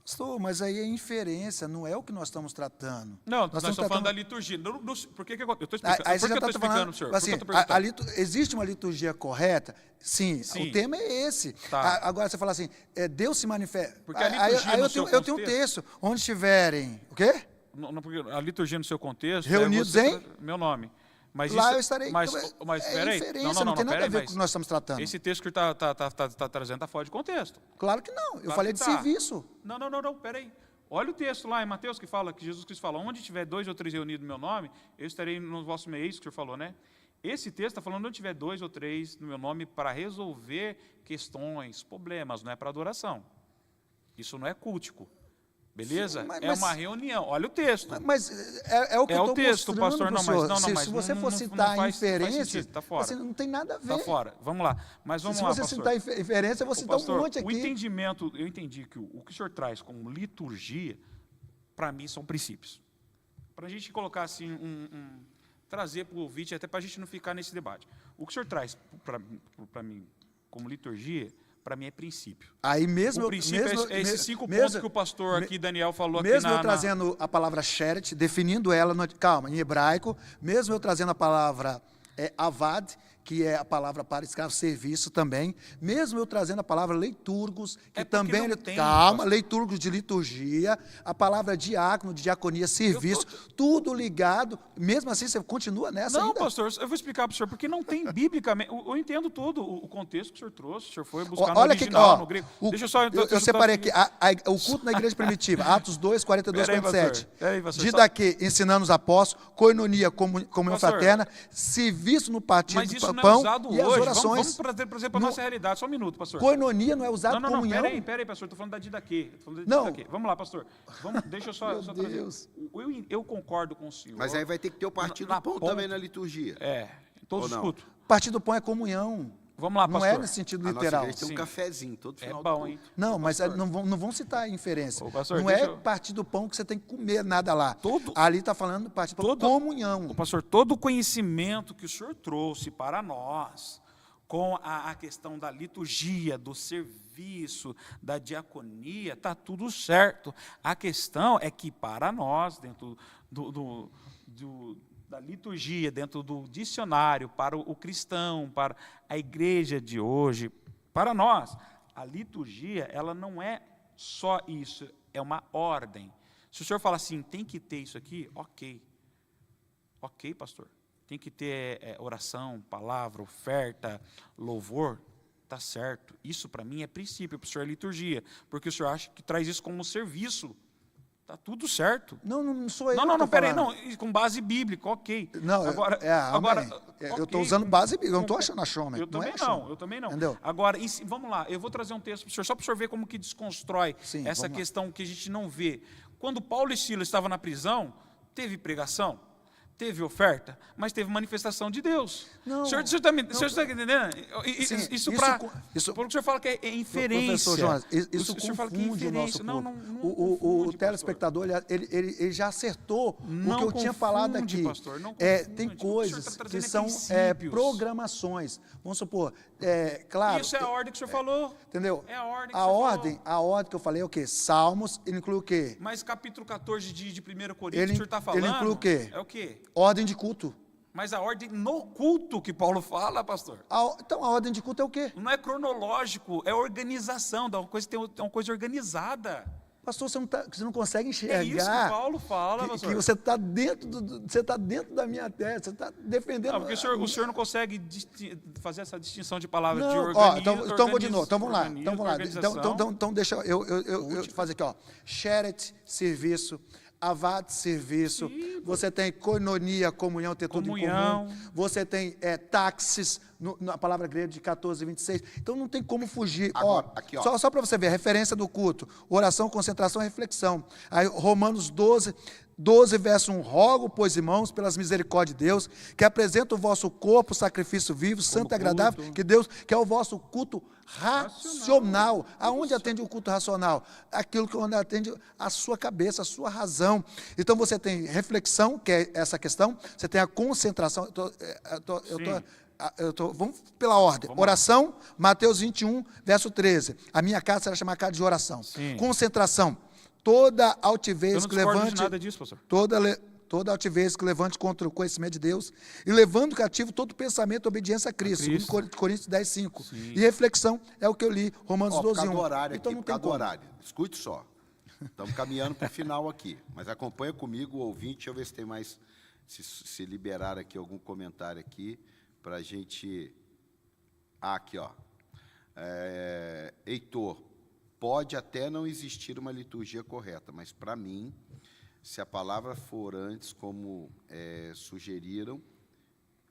C: Pastor, mas aí é inferência, não é o que nós estamos tratando.
B: Não, nós estamos falando da liturgia. Por que eu estou explicando?
C: Aí
B: Por que eu estou explicando,
C: falando,
B: senhor?
C: assim, existe uma liturgia correta? Sim,
B: Sim.
C: o tema é esse.
B: Tá.
C: Agora você fala assim, Deus se manifesta.
B: Porque a liturgia no seu
C: eu tenho um texto, onde estiverem, o quê?
B: Porque a liturgia no seu contexto
C: reunidos
B: é
C: em
B: meu nome. Mas
C: lá
B: isso,
C: eu estarei.
B: Mas
C: é inferência, não tem nada a ver com o que nós estamos tratando.
B: Esse texto que está trazendo está fora de contexto.
C: Claro que não. Eu
B: Claro
C: falei
B: que
C: de
B: tá.
C: serviço.
B: Não, peraí. Olha o texto lá em Mateus que fala, que Jesus Cristo fala, onde tiver 2 ou 3 reunidos no meu nome, eu estarei no vosso meio, é isso que o senhor falou, né? Esse texto está falando onde tiver 2 ou 3 no meu nome para resolver questões, problemas, não é para adoração. Isso não é cultico. Beleza?
C: Sim,
B: é uma reunião. Olha o texto.
C: Mas é o que eu estou
B: texto, pastor. Não, mas
C: se você for citar inferência,
B: está fora.
C: Assim, não tem nada a ver.
B: Está fora. Vamos lá. Mas vamos
C: se
B: lá,
C: você
B: pastor.
C: citar inferência, eu vou citar
B: pastor,
C: um monte aqui.
B: O entendimento, eu entendi que o que o senhor traz como liturgia, para mim, são princípios. Para a gente colocar assim, trazer para o ouvinte, até para a gente não ficar nesse debate. O que o senhor traz para mim como liturgia, para mim é princípio.
C: Aí mesmo,
B: o princípio é esses 5 pontos que o pastor aqui, Daniel, falou aqui
C: mesmo eu trazendo a palavra sheret, definindo ela, calma, em hebraico, mesmo eu trazendo a palavra avad, que é a palavra para escravo, serviço também, mesmo eu trazendo a palavra leiturgos, que também, leiturgos de liturgia, a palavra diácono, de diaconia, serviço, tudo ligado, mesmo assim você continua nessa ainda?
B: Não, pastor, eu vou explicar para o senhor, porque não tem biblicamente, eu entendo tudo, o contexto que o senhor trouxe, o senhor foi buscar no original, no grego. Deixa eu só...
C: Eu separei aqui, o culto na igreja primitiva, Atos 2, 42, 47. De daqui, ensinando os apóstolos, coinonia, comunhão fraterna, serviço no partido do pão e as orações.
B: Vamos trazer para a nossa realidade, só um minuto, pastor.
C: Coinonia não é usado como comunhão?
B: Peraí, pastor, estou falando da didaquê.
C: Não.
B: Vamos lá, pastor. Deixa eu só trazer. Eu concordo com o senhor.
A: Mas aí vai ter que ter o partido do pão também na liturgia.
B: Em todos os cultos.
C: Partido do pão é comunhão.
B: Vamos lá, pastor.
C: Não é nesse sentido literal.
A: A nossa igreja tem um cafezinho todo final
B: do culto. Hein?
C: Não, mas não vão citar inferência.
B: Pastor,
C: não é partir do pão que você tem que comer nada lá. Ali está falando partir do pão, comunhão.
B: Pastor, todo o conhecimento que o senhor trouxe para nós, com a questão da liturgia, do serviço, da diaconia, está tudo certo. A questão é que para nós, dentro da liturgia, dentro do dicionário, para o cristão, para a igreja de hoje, para nós, a liturgia, ela não é só isso, é uma ordem. Se o senhor fala assim, tem que ter isso aqui, ok, pastor, tem que ter oração, palavra, oferta, louvor, está certo. Isso para mim é princípio, para o senhor é liturgia, porque o senhor acha que traz isso como serviço. Está tudo certo.
C: Não sou eu.
B: Não, peraí, com base bíblica, ok.
C: Não,
B: agora,
C: eu estou usando base bíblica, eu não estou achando a Shome.
B: Eu também não.
C: Entendeu?
B: Agora, vamos lá, eu vou trazer um texto para o senhor, só para o senhor ver como que desconstrói essa questão que a gente não vê. Quando Paulo e Silas estavam na prisão, teve pregação, teve oferta, mas teve manifestação de Deus.
C: Não,
B: o senhor está entendendo? Isso para... Porque o senhor fala que é inferência.
C: Professor Jonas, isso confunde o nosso povo. O telespectador, ele já acertou o que eu tinha falado aqui.
B: Pastor,
C: tem coisas que são programações. Vamos supor, claro...
B: Isso é a ordem que o senhor falou.
C: Entendeu?
B: É a ordem que
C: a ordem que eu falei é o quê? Salmos, ele inclui o quê?
B: Mas capítulo 14 de 1 Coríntios, o senhor está falando...
C: Ele inclui o quê?
B: É o quê?
C: Ordem de culto.
B: Mas a ordem no culto que Paulo fala, pastor.
C: Então a ordem de culto é o quê?
B: Não é cronológico, é organização, é uma coisa organizada.
C: Pastor, você não consegue
B: É isso que
C: enxergar
B: Paulo fala,
C: que
B: pastor.
C: você está dentro da minha terra, você está defendendo...
B: Não, porque o senhor não consegue fazer essa distinção de palavras de
C: Não,
B: organismo.
C: então vou de novo, então vamos lá.
B: Organização.
C: Então deixa eu fazer aqui, ó. Sheret, serviço. Avad, serviço.
B: Sim,
C: você tem koinonia, comunhão, ter tudo em
B: Comunhão.
C: comum. Você tem táxis, na palavra grega de 14, 26. Então não tem como fugir.
A: Agora, aqui, ó.
C: Só para você ver, a referência do culto. Oração, concentração e reflexão. Aí, Romanos 12, verso 1. Rogo, pois, irmãos, pelas misericórdias de Deus, que apresenta o vosso corpo, sacrifício vivo, santo e agradável, que é o vosso culto racional. Aonde atende o culto racional? Aquilo que onde atende a sua cabeça, a sua razão. Então você tem reflexão, que é essa questão, você tem a concentração. Vamos pela ordem. Oração, Mateus 21, verso 13. A minha casa será chamada casa de oração.
B: Sim.
C: Concentração. Toda altivez
B: Eu não
C: que
B: discordo
C: levante.
B: de nada disso, pastor.
C: Toda altivez que levante contra o conhecimento de Deus, e levando cativo todo pensamento, obediência a Cristo. 2 Coríntios 10, 5.
B: Sim.
C: E reflexão é o que eu li, Romanos 12,
A: Por causa
C: 1.
A: do horário
C: Então
A: aqui,
C: não
A: por
C: tem
A: causa do
C: como.
A: horário. Escute só. Estamos caminhando para o final aqui. Mas acompanha comigo o ouvinte. Deixa eu ver se tem mais, se liberar aqui algum comentário aqui, para a gente... aqui, ó. Heitor, pode até não existir uma liturgia correta, mas para mim, se a palavra for antes, como sugeriram,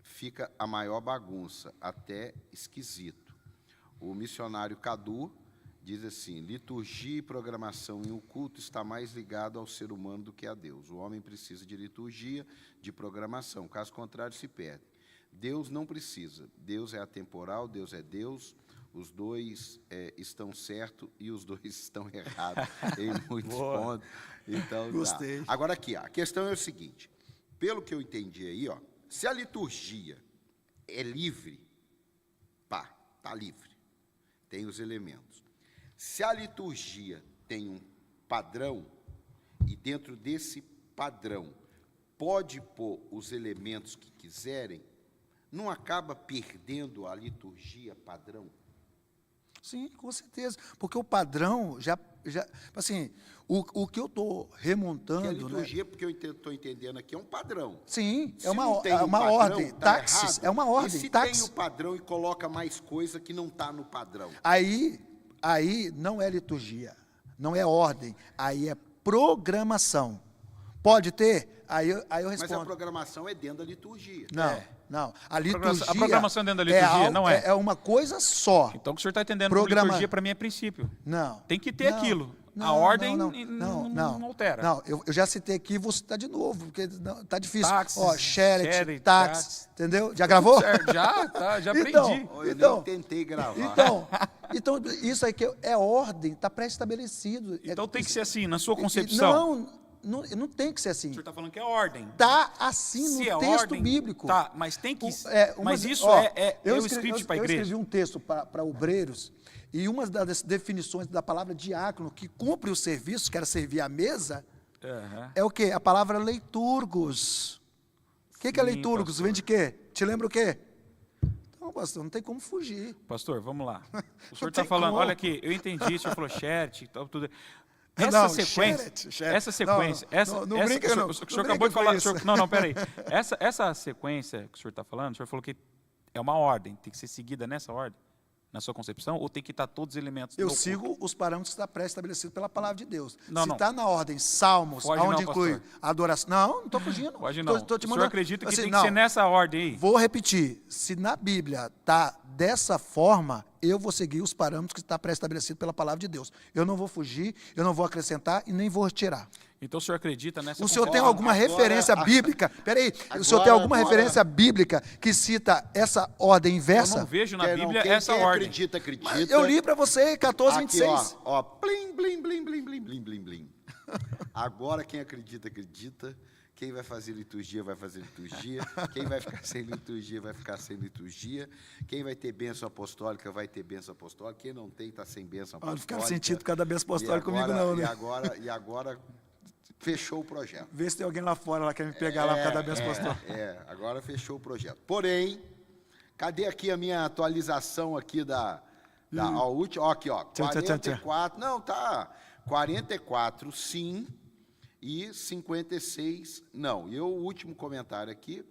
A: fica a maior bagunça, até esquisito. O missionário Cadu diz assim: liturgia e programação em um culto está mais ligado ao ser humano do que a Deus. O homem precisa de liturgia, de programação, caso contrário se perde. Deus não precisa. Deus é atemporal, Deus é Deus. Os dois estão certos e os dois estão errados em muitos pontos. Então,
C: Gostei.
A: Tá. Agora aqui, a questão é o seguinte, pelo que eu entendi aí, ó, se a liturgia é livre, tá livre, tem os elementos. Se a liturgia tem um padrão, e dentro desse padrão pode pôr os elementos que quiserem, não acaba perdendo a liturgia padrão?
C: Sim, com certeza. Porque o padrão já assim, o que eu estou remontando...
A: Porque a liturgia, porque eu estou entendendo aqui, é um padrão.
C: Sim,
A: Se
C: é
A: não tem
C: uma
A: padrão,
C: ordem.
A: tá
C: Táxis,
A: errado.
C: é uma ordem.
A: E se
C: táxis.
A: tem o padrão e coloca mais coisa que não está no padrão?
C: Aí não é liturgia, não é ordem, aí é programação. Pode ter? Aí eu respondo.
A: Mas a programação é dentro da liturgia.
C: Não. A liturgia...
B: A programação dentro da liturgia, não é?
C: É uma coisa só.
B: Então o que o senhor está entendendo como liturgia, para mim, é princípio.
C: Não.
B: Tem que ter aquilo. A ordem não altera.
C: Não, eu já citei aqui, vou citar de novo, porque está difícil.
B: Táxis,
C: Sheret, táxis,
B: táxis.
C: Entendeu? Já gravou?
B: Certo, já aprendi.
A: Eu nem tentei gravar.
C: Então, isso aí que é ordem, está pré-estabelecido.
B: Então tem que ser assim, na sua concepção.
C: Não tem que ser assim.
B: O senhor está falando que é ordem.
C: Está assim no texto
B: ordem,
C: bíblico.
B: Tá, mas tem que... mas isso é o script para a igreja.
C: Eu escrevi um texto para obreiros, e uma das definições da palavra diácono, que cumpre o serviço, que era servir à mesa, é o quê? A palavra leiturgos. O que é leiturgos? Vem de quê? Te lembra o quê? Então, pastor, não tem como fugir.
B: Pastor, vamos lá. O senhor está falando, olha aqui, eu entendi, o senhor falou chat, tudo...
C: Essa
B: sequência,
C: não brinca, não.
B: O senhor acabou de falar. Não, peraí. Essa sequência que o senhor está falando, o senhor falou que é uma ordem, tem que ser seguida nessa ordem, na sua concepção, ou tem que estar todos os elementos?
C: Eu sigo os parâmetros que está pré-estabelecido pela palavra de Deus.
B: Não,
C: se está na ordem Salmos, onde inclui adoração. Não estou fugindo.
B: Pode não.
C: Tô te
B: O
C: mandando.
B: senhor acredita que
C: assim,
B: tem que ser nessa ordem aí?
C: Vou repetir. Se na Bíblia está dessa forma, eu vou seguir os parâmetros que está pré-estabelecido pela palavra de Deus. Eu não vou fugir, eu não vou acrescentar e nem vou retirar.
B: Então o senhor acredita nessa...
C: O senhor tem alguma referência bíblica? Peraí, o senhor tem alguma referência bíblica que cita essa ordem inversa?
B: Eu não vejo na Bíblia
A: quem
B: essa ordem.
A: Acredita.
C: Eu li para você, 14,
A: Aqui,
C: 26.
A: ó, plim, blim, blim, blim, blim, blim, blim, blim. Agora quem acredita. Quem vai fazer liturgia, vai fazer liturgia. Quem vai ficar sem liturgia, vai ficar sem liturgia. Quem vai ter bênção apostólica, vai ter bênção apostólica. Quem não tem, está sem bênção apostólica.
C: Não ficar sentido por causa da bênção apostólica comigo, não, né?
A: E agora fechou o projeto.
C: Vê se tem alguém lá fora lá que quer me pegar lá por causa da bênção apostólica.
A: Agora fechou o projeto. Porém, cadê aqui a minha atualização aqui da última? Ó, aqui, ó, 44. Não, tá. 44 sim e 56 não. E o último comentário aqui,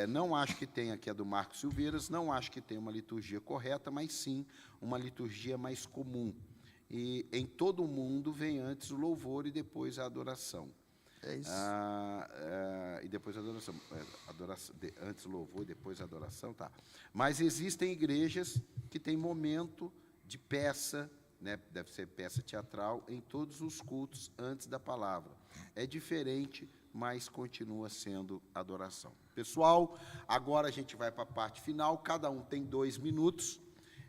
A: não acho que tenha, que é do Marcos Silveiras, não acho que tenha uma liturgia correta, mas sim uma liturgia mais comum. E em todo o mundo vem antes o louvor e depois a adoração.
C: É isso.
A: E depois a adoração. Antes o louvor, depois a adoração, tá. Mas existem igrejas que têm momento de peça, né, deve ser peça teatral, em todos os cultos antes da palavra. É diferente, mas continua sendo adoração. Pessoal, agora a gente vai para a parte final, cada um tem 2 minutos.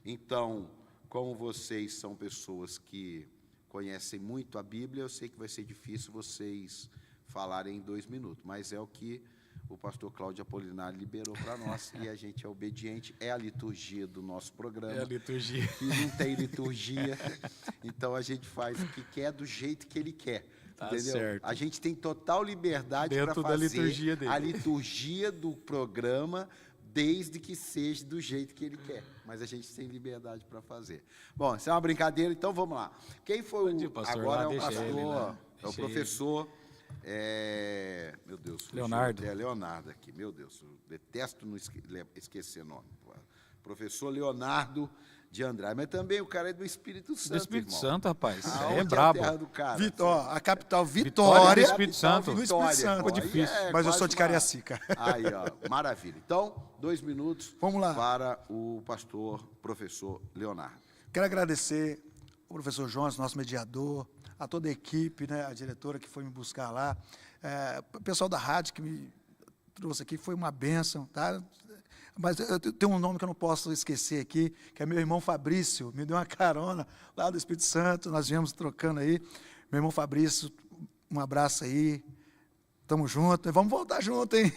A: Então, como vocês são pessoas que conhecem muito a Bíblia, eu sei que vai ser difícil vocês falarem em 2 minutos, mas é o que o pastor Cláudio Apolinário liberou para nós, e a gente é obediente, é a liturgia do nosso programa.
B: É a liturgia.
A: Que não tem liturgia, então a gente faz o que quer do jeito que ele quer.
B: Tá
A: entendeu?
B: certo.
A: A gente tem total liberdade para
B: Dentro da
A: fazer
B: liturgia dele.
A: a liturgia do programa, desde que seja do jeito que ele quer. Mas a gente tem liberdade para fazer. Bom, isso é uma brincadeira, então vamos lá. Quem foi
B: Pode ir,
A: o...
B: pastor,
A: Agora
B: lá,
A: é o
B: deixa
A: pastor,
B: ele, né?
A: é o
B: Deixa
A: professor... meu Deus. fugiu
B: Leonardo.
A: até Leonardo aqui. Meu Deus, eu detesto não esquecer nome. Professor Leonardo de Andrade. Mas também o cara é do Espírito Santo,
B: Do Espírito
A: irmão.
B: Santo, rapaz. Isso aí
A: Aonde
B: é
A: a
B: brabo.
A: terra do cara?
C: A capital
B: Vitória
C: Vitória.
B: do Espírito Santo.
C: No Espírito Santo.
A: Ficou
B: difícil.
C: Mas eu sou de Cariacica.
A: Aí, ó, maravilha. Então, 2 minutos
C: Vamos lá.
A: para o pastor, professor Leonardo.
C: Quero agradecer ao professor Jonas, nosso mediador, a toda a equipe, né, a diretora que foi me buscar lá, o pessoal da rádio que me trouxe aqui, foi uma bênção, tá? Mas eu tenho um nome que eu não posso esquecer aqui, que é meu irmão Fabrício, me deu uma carona lá do Espírito Santo, nós viemos trocando aí. Meu irmão Fabrício, um abraço aí, tamo junto, vamos voltar junto, hein?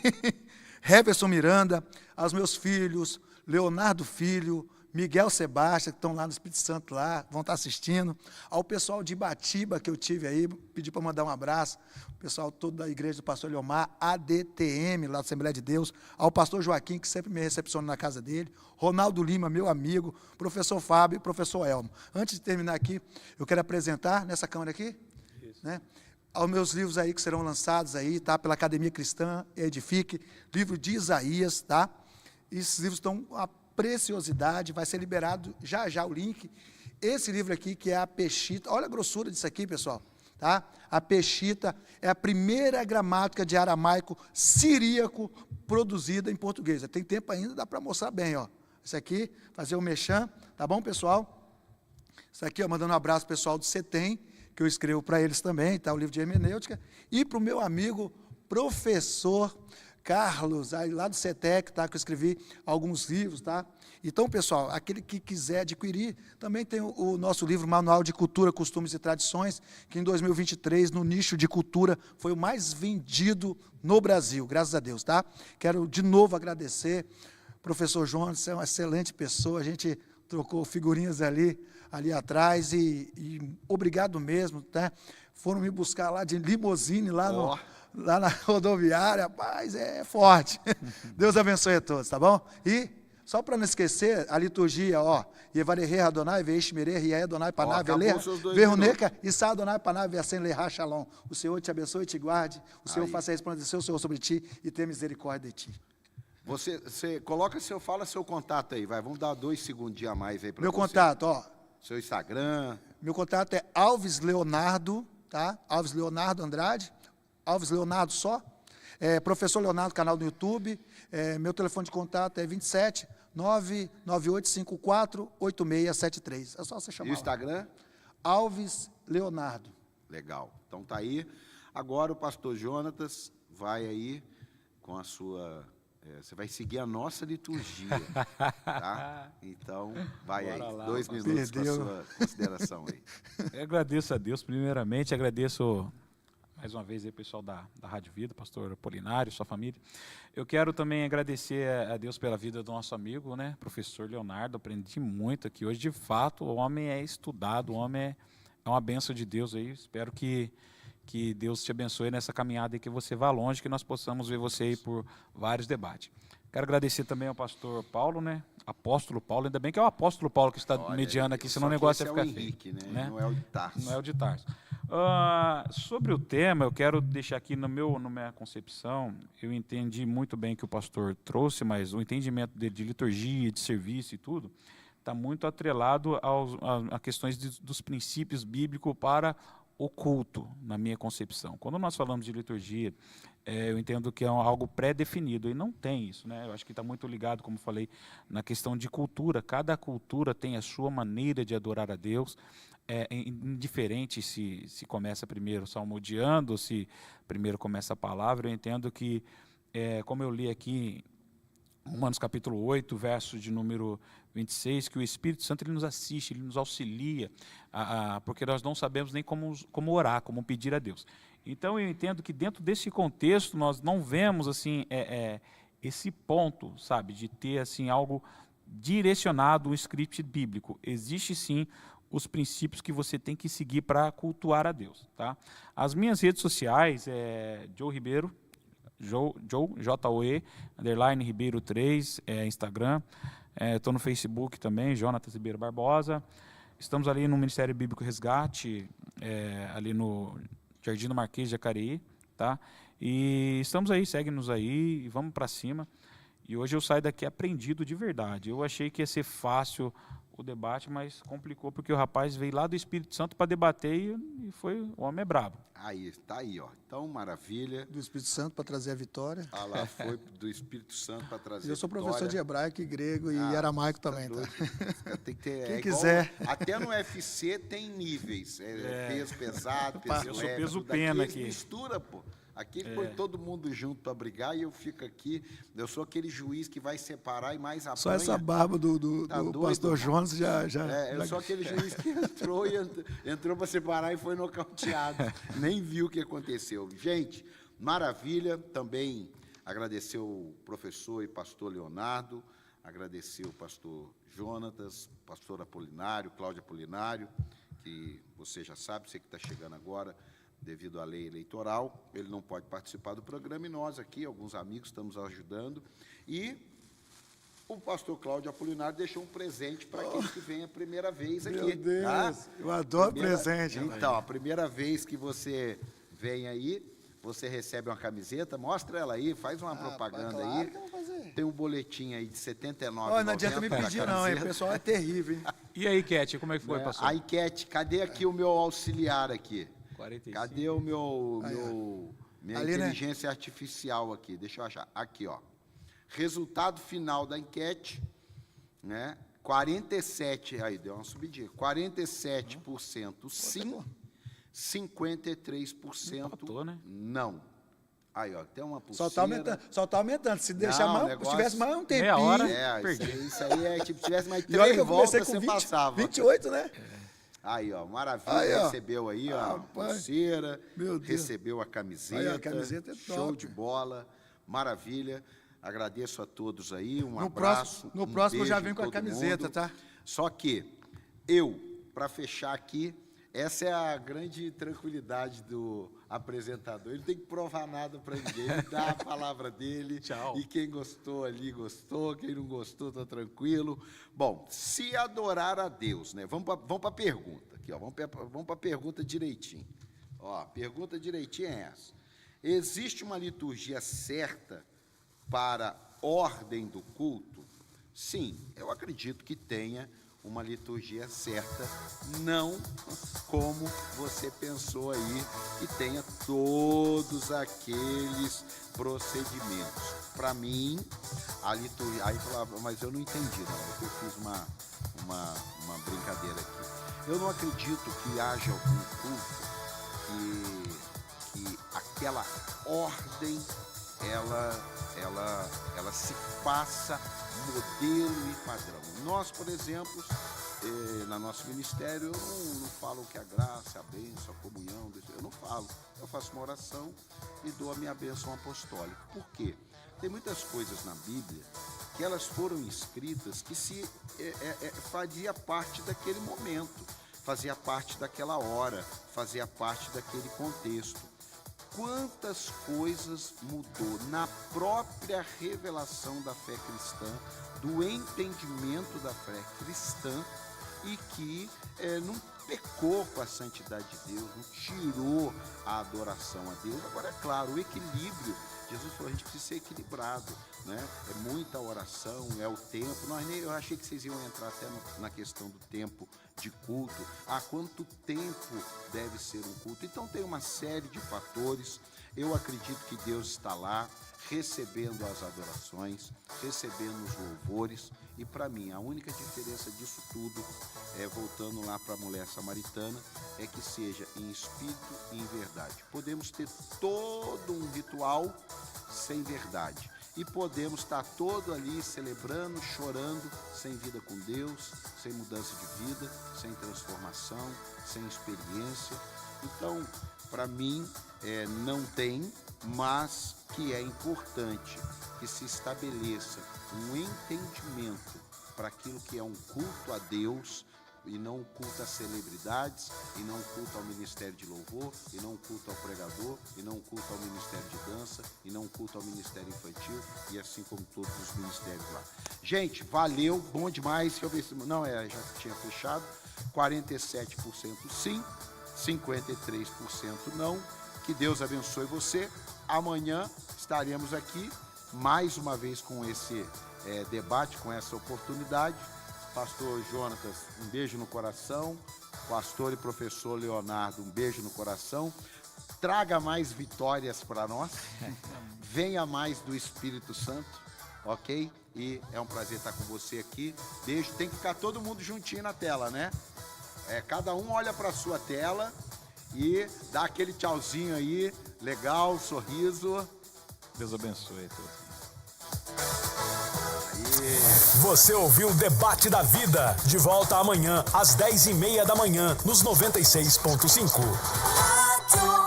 C: Heverson Miranda, aos meus filhos, Leonardo Filho, Miguel Sebastião, que estão lá no Espírito Santo, lá, vão estar assistindo. Ao pessoal de Ibatiba, que eu tive aí, pedi para mandar um abraço. O pessoal todo da igreja do pastor Leomar, ADTM, lá da Assembleia de Deus. Ao pastor Joaquim, que sempre me recepciona na casa dele. Ronaldo Lima, meu amigo. Professor Fábio e professor Elmo. Antes de terminar aqui, eu quero apresentar, nessa câmera aqui, né, aos meus livros aí que serão lançados aí, tá, pela Academia Cristã Edifique, livro de Isaías, tá? Esses livros estão a preciosidade, vai ser liberado já já o link. Esse livro aqui, que é a Peshita, olha a grossura disso aqui, pessoal, tá? A Peshita é a primeira gramática de aramaico siríaco produzida em português. Tem tempo ainda, dá para mostrar bem, ó. Isso aqui, fazer o mexam, tá bom, pessoal? Isso aqui, ó, mandando um abraço pro pessoal do CETEM, que eu escrevo para eles também, tá? O livro de hermenêutica, e para o meu amigo professor Carlos, aí lá do CETEC, tá, que eu escrevi alguns livros, tá? Então, pessoal, aquele que quiser adquirir, também tem o nosso livro Manual de Cultura, Costumes e Tradições, que em 2023, no nicho de cultura, foi o mais vendido no Brasil, graças a Deus, tá? Quero de novo agradecer, professor Jonas, você é uma excelente pessoa, a gente trocou figurinhas ali atrás, e obrigado mesmo, tá? Foram me buscar lá de limusine, lá na rodoviária, rapaz, é forte. Deus abençoe a todos, tá bom? E, só para não esquecer, a liturgia, ó, Yevarehe Adonai, Veishmereh, Rieh Adonai, Panav, Veleha, Verruneca, Issa Adonai, Panav, Veasen Leha Shalom. O Senhor te abençoe e te guarde, o Senhor faça resplandecer o Senhor sobre ti e tenha misericórdia de ti.
A: Você fala seu contato aí, vai, vamos dar 2 segundinhos a mais aí para você.
C: Meu contato, ó.
A: Seu Instagram.
C: Meu contato é Alves Leonardo, tá? Alves Leonardo Andrade, Alves Leonardo só, professor Leonardo, canal do YouTube, meu telefone de contato é 27 99854 8673. É só você chamar.
A: E o Instagram?
C: Lá. Alves Leonardo.
A: Legal. Então tá aí. Agora o pastor Jonatas vai aí com a sua... você vai seguir a nossa liturgia, tá? Então, vai
B: Bora
A: aí.
B: lá,
A: 2
B: pastor.
A: minutos para a sua consideração aí.
B: Eu agradeço a Deus, primeiramente, agradeço mais uma vez aí, pessoal da Rádio Vida, pastor Apolinário, sua família. Eu quero também agradecer a Deus pela vida do nosso amigo, né, professor Leonardo, aprendi muito aqui hoje. De fato, o homem é estudado, o homem é uma bênção de Deus aí. Espero que Deus te abençoe nessa caminhada e que você vá longe, que nós possamos ver você aí por vários debates. Quero agradecer também ao pastor Paulo, né? Apóstolo Paulo, ainda bem que é o apóstolo Paulo que está mediando aqui, senão o negócio ia ficar
A: feio. Henrique, né?
B: Né?
A: Não é o de Tarso.
B: Não é o de Tarso. Sobre o tema, eu quero deixar aqui na minha concepção, eu entendi muito bem que o pastor trouxe, mas o entendimento dele de liturgia, de serviço e tudo, está muito atrelado a questões dos princípios bíblicos para o culto, na minha concepção. Quando nós falamos de liturgia, eu entendo que é algo pré-definido, e não tem isso, né? Eu acho que está muito ligado, como falei, na questão de cultura. Cada cultura tem a sua maneira de adorar a Deus, indiferente se começa primeiro salmodiando, ou se primeiro começa a palavra. Eu entendo que, como eu li aqui, Romanos capítulo 8, verso de número 26, que o Espírito Santo ele nos assiste, ele nos auxilia, porque nós não sabemos nem como orar, como pedir a Deus. Então eu entendo que dentro desse contexto nós não vemos assim esse ponto, sabe, de ter assim algo direcionado, um script bíblico. Existe sim os princípios que você tem que seguir para cultuar a Deus, tá? As minhas redes sociais Joe Ribeiro, Joe, _ Ribeiro 3, Instagram. Estou no Facebook também, Jonatas Ribeiro Barbosa. Estamos ali no Ministério Bíblico Resgate, ali no Jardim do Marquês de Jacareí, tá? E estamos aí, segue-nos aí e vamos para cima. E hoje eu saio daqui aprendido de verdade. Eu achei que ia ser fácil o debate, mas complicou porque o rapaz veio lá do Espírito Santo para debater e foi, o homem é brabo.
A: Aí, tá aí, ó. Então, maravilha.
C: Do Espírito Santo para trazer a vitória.
A: Ah lá, foi do Espírito Santo para trazer a vitória.
C: Eu sou professor de hebraico, grego e aramaico também, tá?
A: Tem que ter,
C: Quem quiser.
A: Até no UFC tem níveis. Peso pesado, peso
B: Eu sou
A: leve.
B: peso
A: tudo
B: pena
A: aqui.
B: aqui.
A: Eles misturam, pô. Aqui põe todo mundo junto para brigar e eu fico aqui. Eu sou aquele juiz que vai separar e mais apanha.
C: Só essa barba do
A: Tá doido,
C: pastor
A: mano.
C: Jonas já...
A: Eu sou aquele juiz que entrou para separar e foi nocauteado. Nem viu o que aconteceu. Gente, maravilha. Também agradecer o professor e pastor Leonardo, agradecer o pastor Jonatas, pastor Apolinário, Cláudio Apolinário, que você já sabe, você que está chegando agora, devido à lei eleitoral, ele não pode participar do programa, e nós aqui, alguns amigos, estamos ajudando. E o pastor Cláudio Apolinário deixou um presente para aquele que vem a primeira vez aqui.
C: Meu Deus,
A: tá?
C: eu adoro presente.
A: Então, a primeira vez que você vem aí, você recebe uma camiseta, mostra ela aí, faz uma propaganda
C: claro
A: aí.
C: que eu vou fazer.
A: Tem um boletim aí de R$ 79,90.
C: Olha, não adianta me pedir não, hein? O pessoal é terrível, hein?
B: E aí, Cat, como é que foi, pastor?
A: Aí, Cat, cadê aqui o meu auxiliar aqui?
B: 45.
A: Cadê o minha
C: Ali, né?
A: inteligência artificial aqui? Deixa eu achar. Aqui, ó. Resultado final da enquete, né? 47, aí deu uma subidinha. 47% sim, 53%
B: Empatou, né?
A: não. Aí, ó, tem uma pulseira.
C: Só tá aumentando. Se deixar
A: Não,
C: mais,
A: negócio-
C: se tivesse mais um tempinho...
B: Meia hora.
A: Isso aí é tipo, se tivesse mais
C: E olha que
A: 3
C: eu comecei
A: voltas,
C: com
A: você
C: 20,
A: passava.
C: 28, né?
A: Aí, ó, maravilha,
C: Aí, ó.
A: recebeu aí, ó, a
C: Rapaz,
A: pulseira,
C: meu Deus.
A: recebeu a camiseta.
C: Aí, a camiseta é
A: show
C: top.
A: de bola, maravilha. Agradeço a todos aí, um
C: No
A: abraço.
C: no
A: um
C: próximo eu já
A: beijo
C: venho
A: em
C: com a
A: todo
C: camiseta,
A: mundo.
C: tá?
A: Só que para fechar aqui, essa é a grande tranquilidade do apresentador. Ele não tem que provar nada para ninguém, ele dá a palavra dele.
B: Tchau.
A: E quem gostou ali, gostou. Quem não gostou, está tranquilo. Bom, se adorar a Deus, né? Vamos para a pergunta aqui, ó. Vamos para a pergunta direitinho. Ó, a pergunta direitinho é essa. Existe uma liturgia certa para ordem do culto? Sim, eu acredito que tenha uma liturgia certa, não como você pensou aí, que tenha todos aqueles procedimentos. Para mim, a liturgia... Aí falava, mas eu não entendi, não. Eu fiz uma brincadeira aqui. Eu não acredito que haja algum culto que aquela ordem, ela se faça modelo e padrão. Nós, por exemplo, no nosso ministério, eu não falo que a graça, a bênção, a comunhão, eu não falo. Eu faço uma oração e dou a minha bênção apostólica. Por quê? Tem muitas coisas na Bíblia que elas foram escritas que fazia parte daquele momento, fazia parte daquela hora, fazia parte daquele contexto. Quantas coisas mudou na própria revelação da fé cristã, do entendimento da fé cristã, e que pecou com a santidade de Deus, não tirou a adoração a Deus. Agora, é claro, o equilíbrio, Jesus falou, a gente precisa ser equilibrado, né? É muita oração, é o tempo. Eu achei que vocês iam entrar até na questão do tempo de culto. Quanto tempo deve ser um culto? Então tem uma série de fatores. Eu acredito que Deus está lá, recebendo as adorações, recebendo os louvores. E para mim, a única diferença disso tudo, voltando lá para a mulher samaritana, é que seja em espírito e em verdade. Podemos ter todo um ritual sem verdade. E podemos estar todo ali celebrando, chorando, sem vida com Deus, sem mudança de vida, sem transformação, sem experiência. Então, para mim, não tem, mas que é importante que se estabeleça um entendimento para aquilo que é um culto a Deus, e não um culto a celebridades, e não um culto ao ministério de louvor, e não um culto ao pregador, e não um culto ao ministério de dança, e não um culto ao ministério infantil, e assim como todos os ministérios lá. Gente, valeu, bom demais. Deixa eu ver se... Não, já tinha fechado. 47% sim, 53% não. Que Deus abençoe você. Amanhã estaremos aqui mais uma vez com esse debate, com essa oportunidade. Pastor Jonatas, um beijo no coração. Pastor e professor Leonardo, um beijo no coração. Traga mais vitórias para nós. Venha mais do Espírito Santo, ok? E é um prazer estar com você aqui. Beijo. Tem que ficar todo mundo juntinho na tela, né? Cada um olha para a sua tela e dá aquele tchauzinho aí. Legal, sorriso.
B: Deus abençoe a todos.
D: Você ouviu o Debate da Vida. De volta amanhã, às 10h30 da manhã, nos 96.5.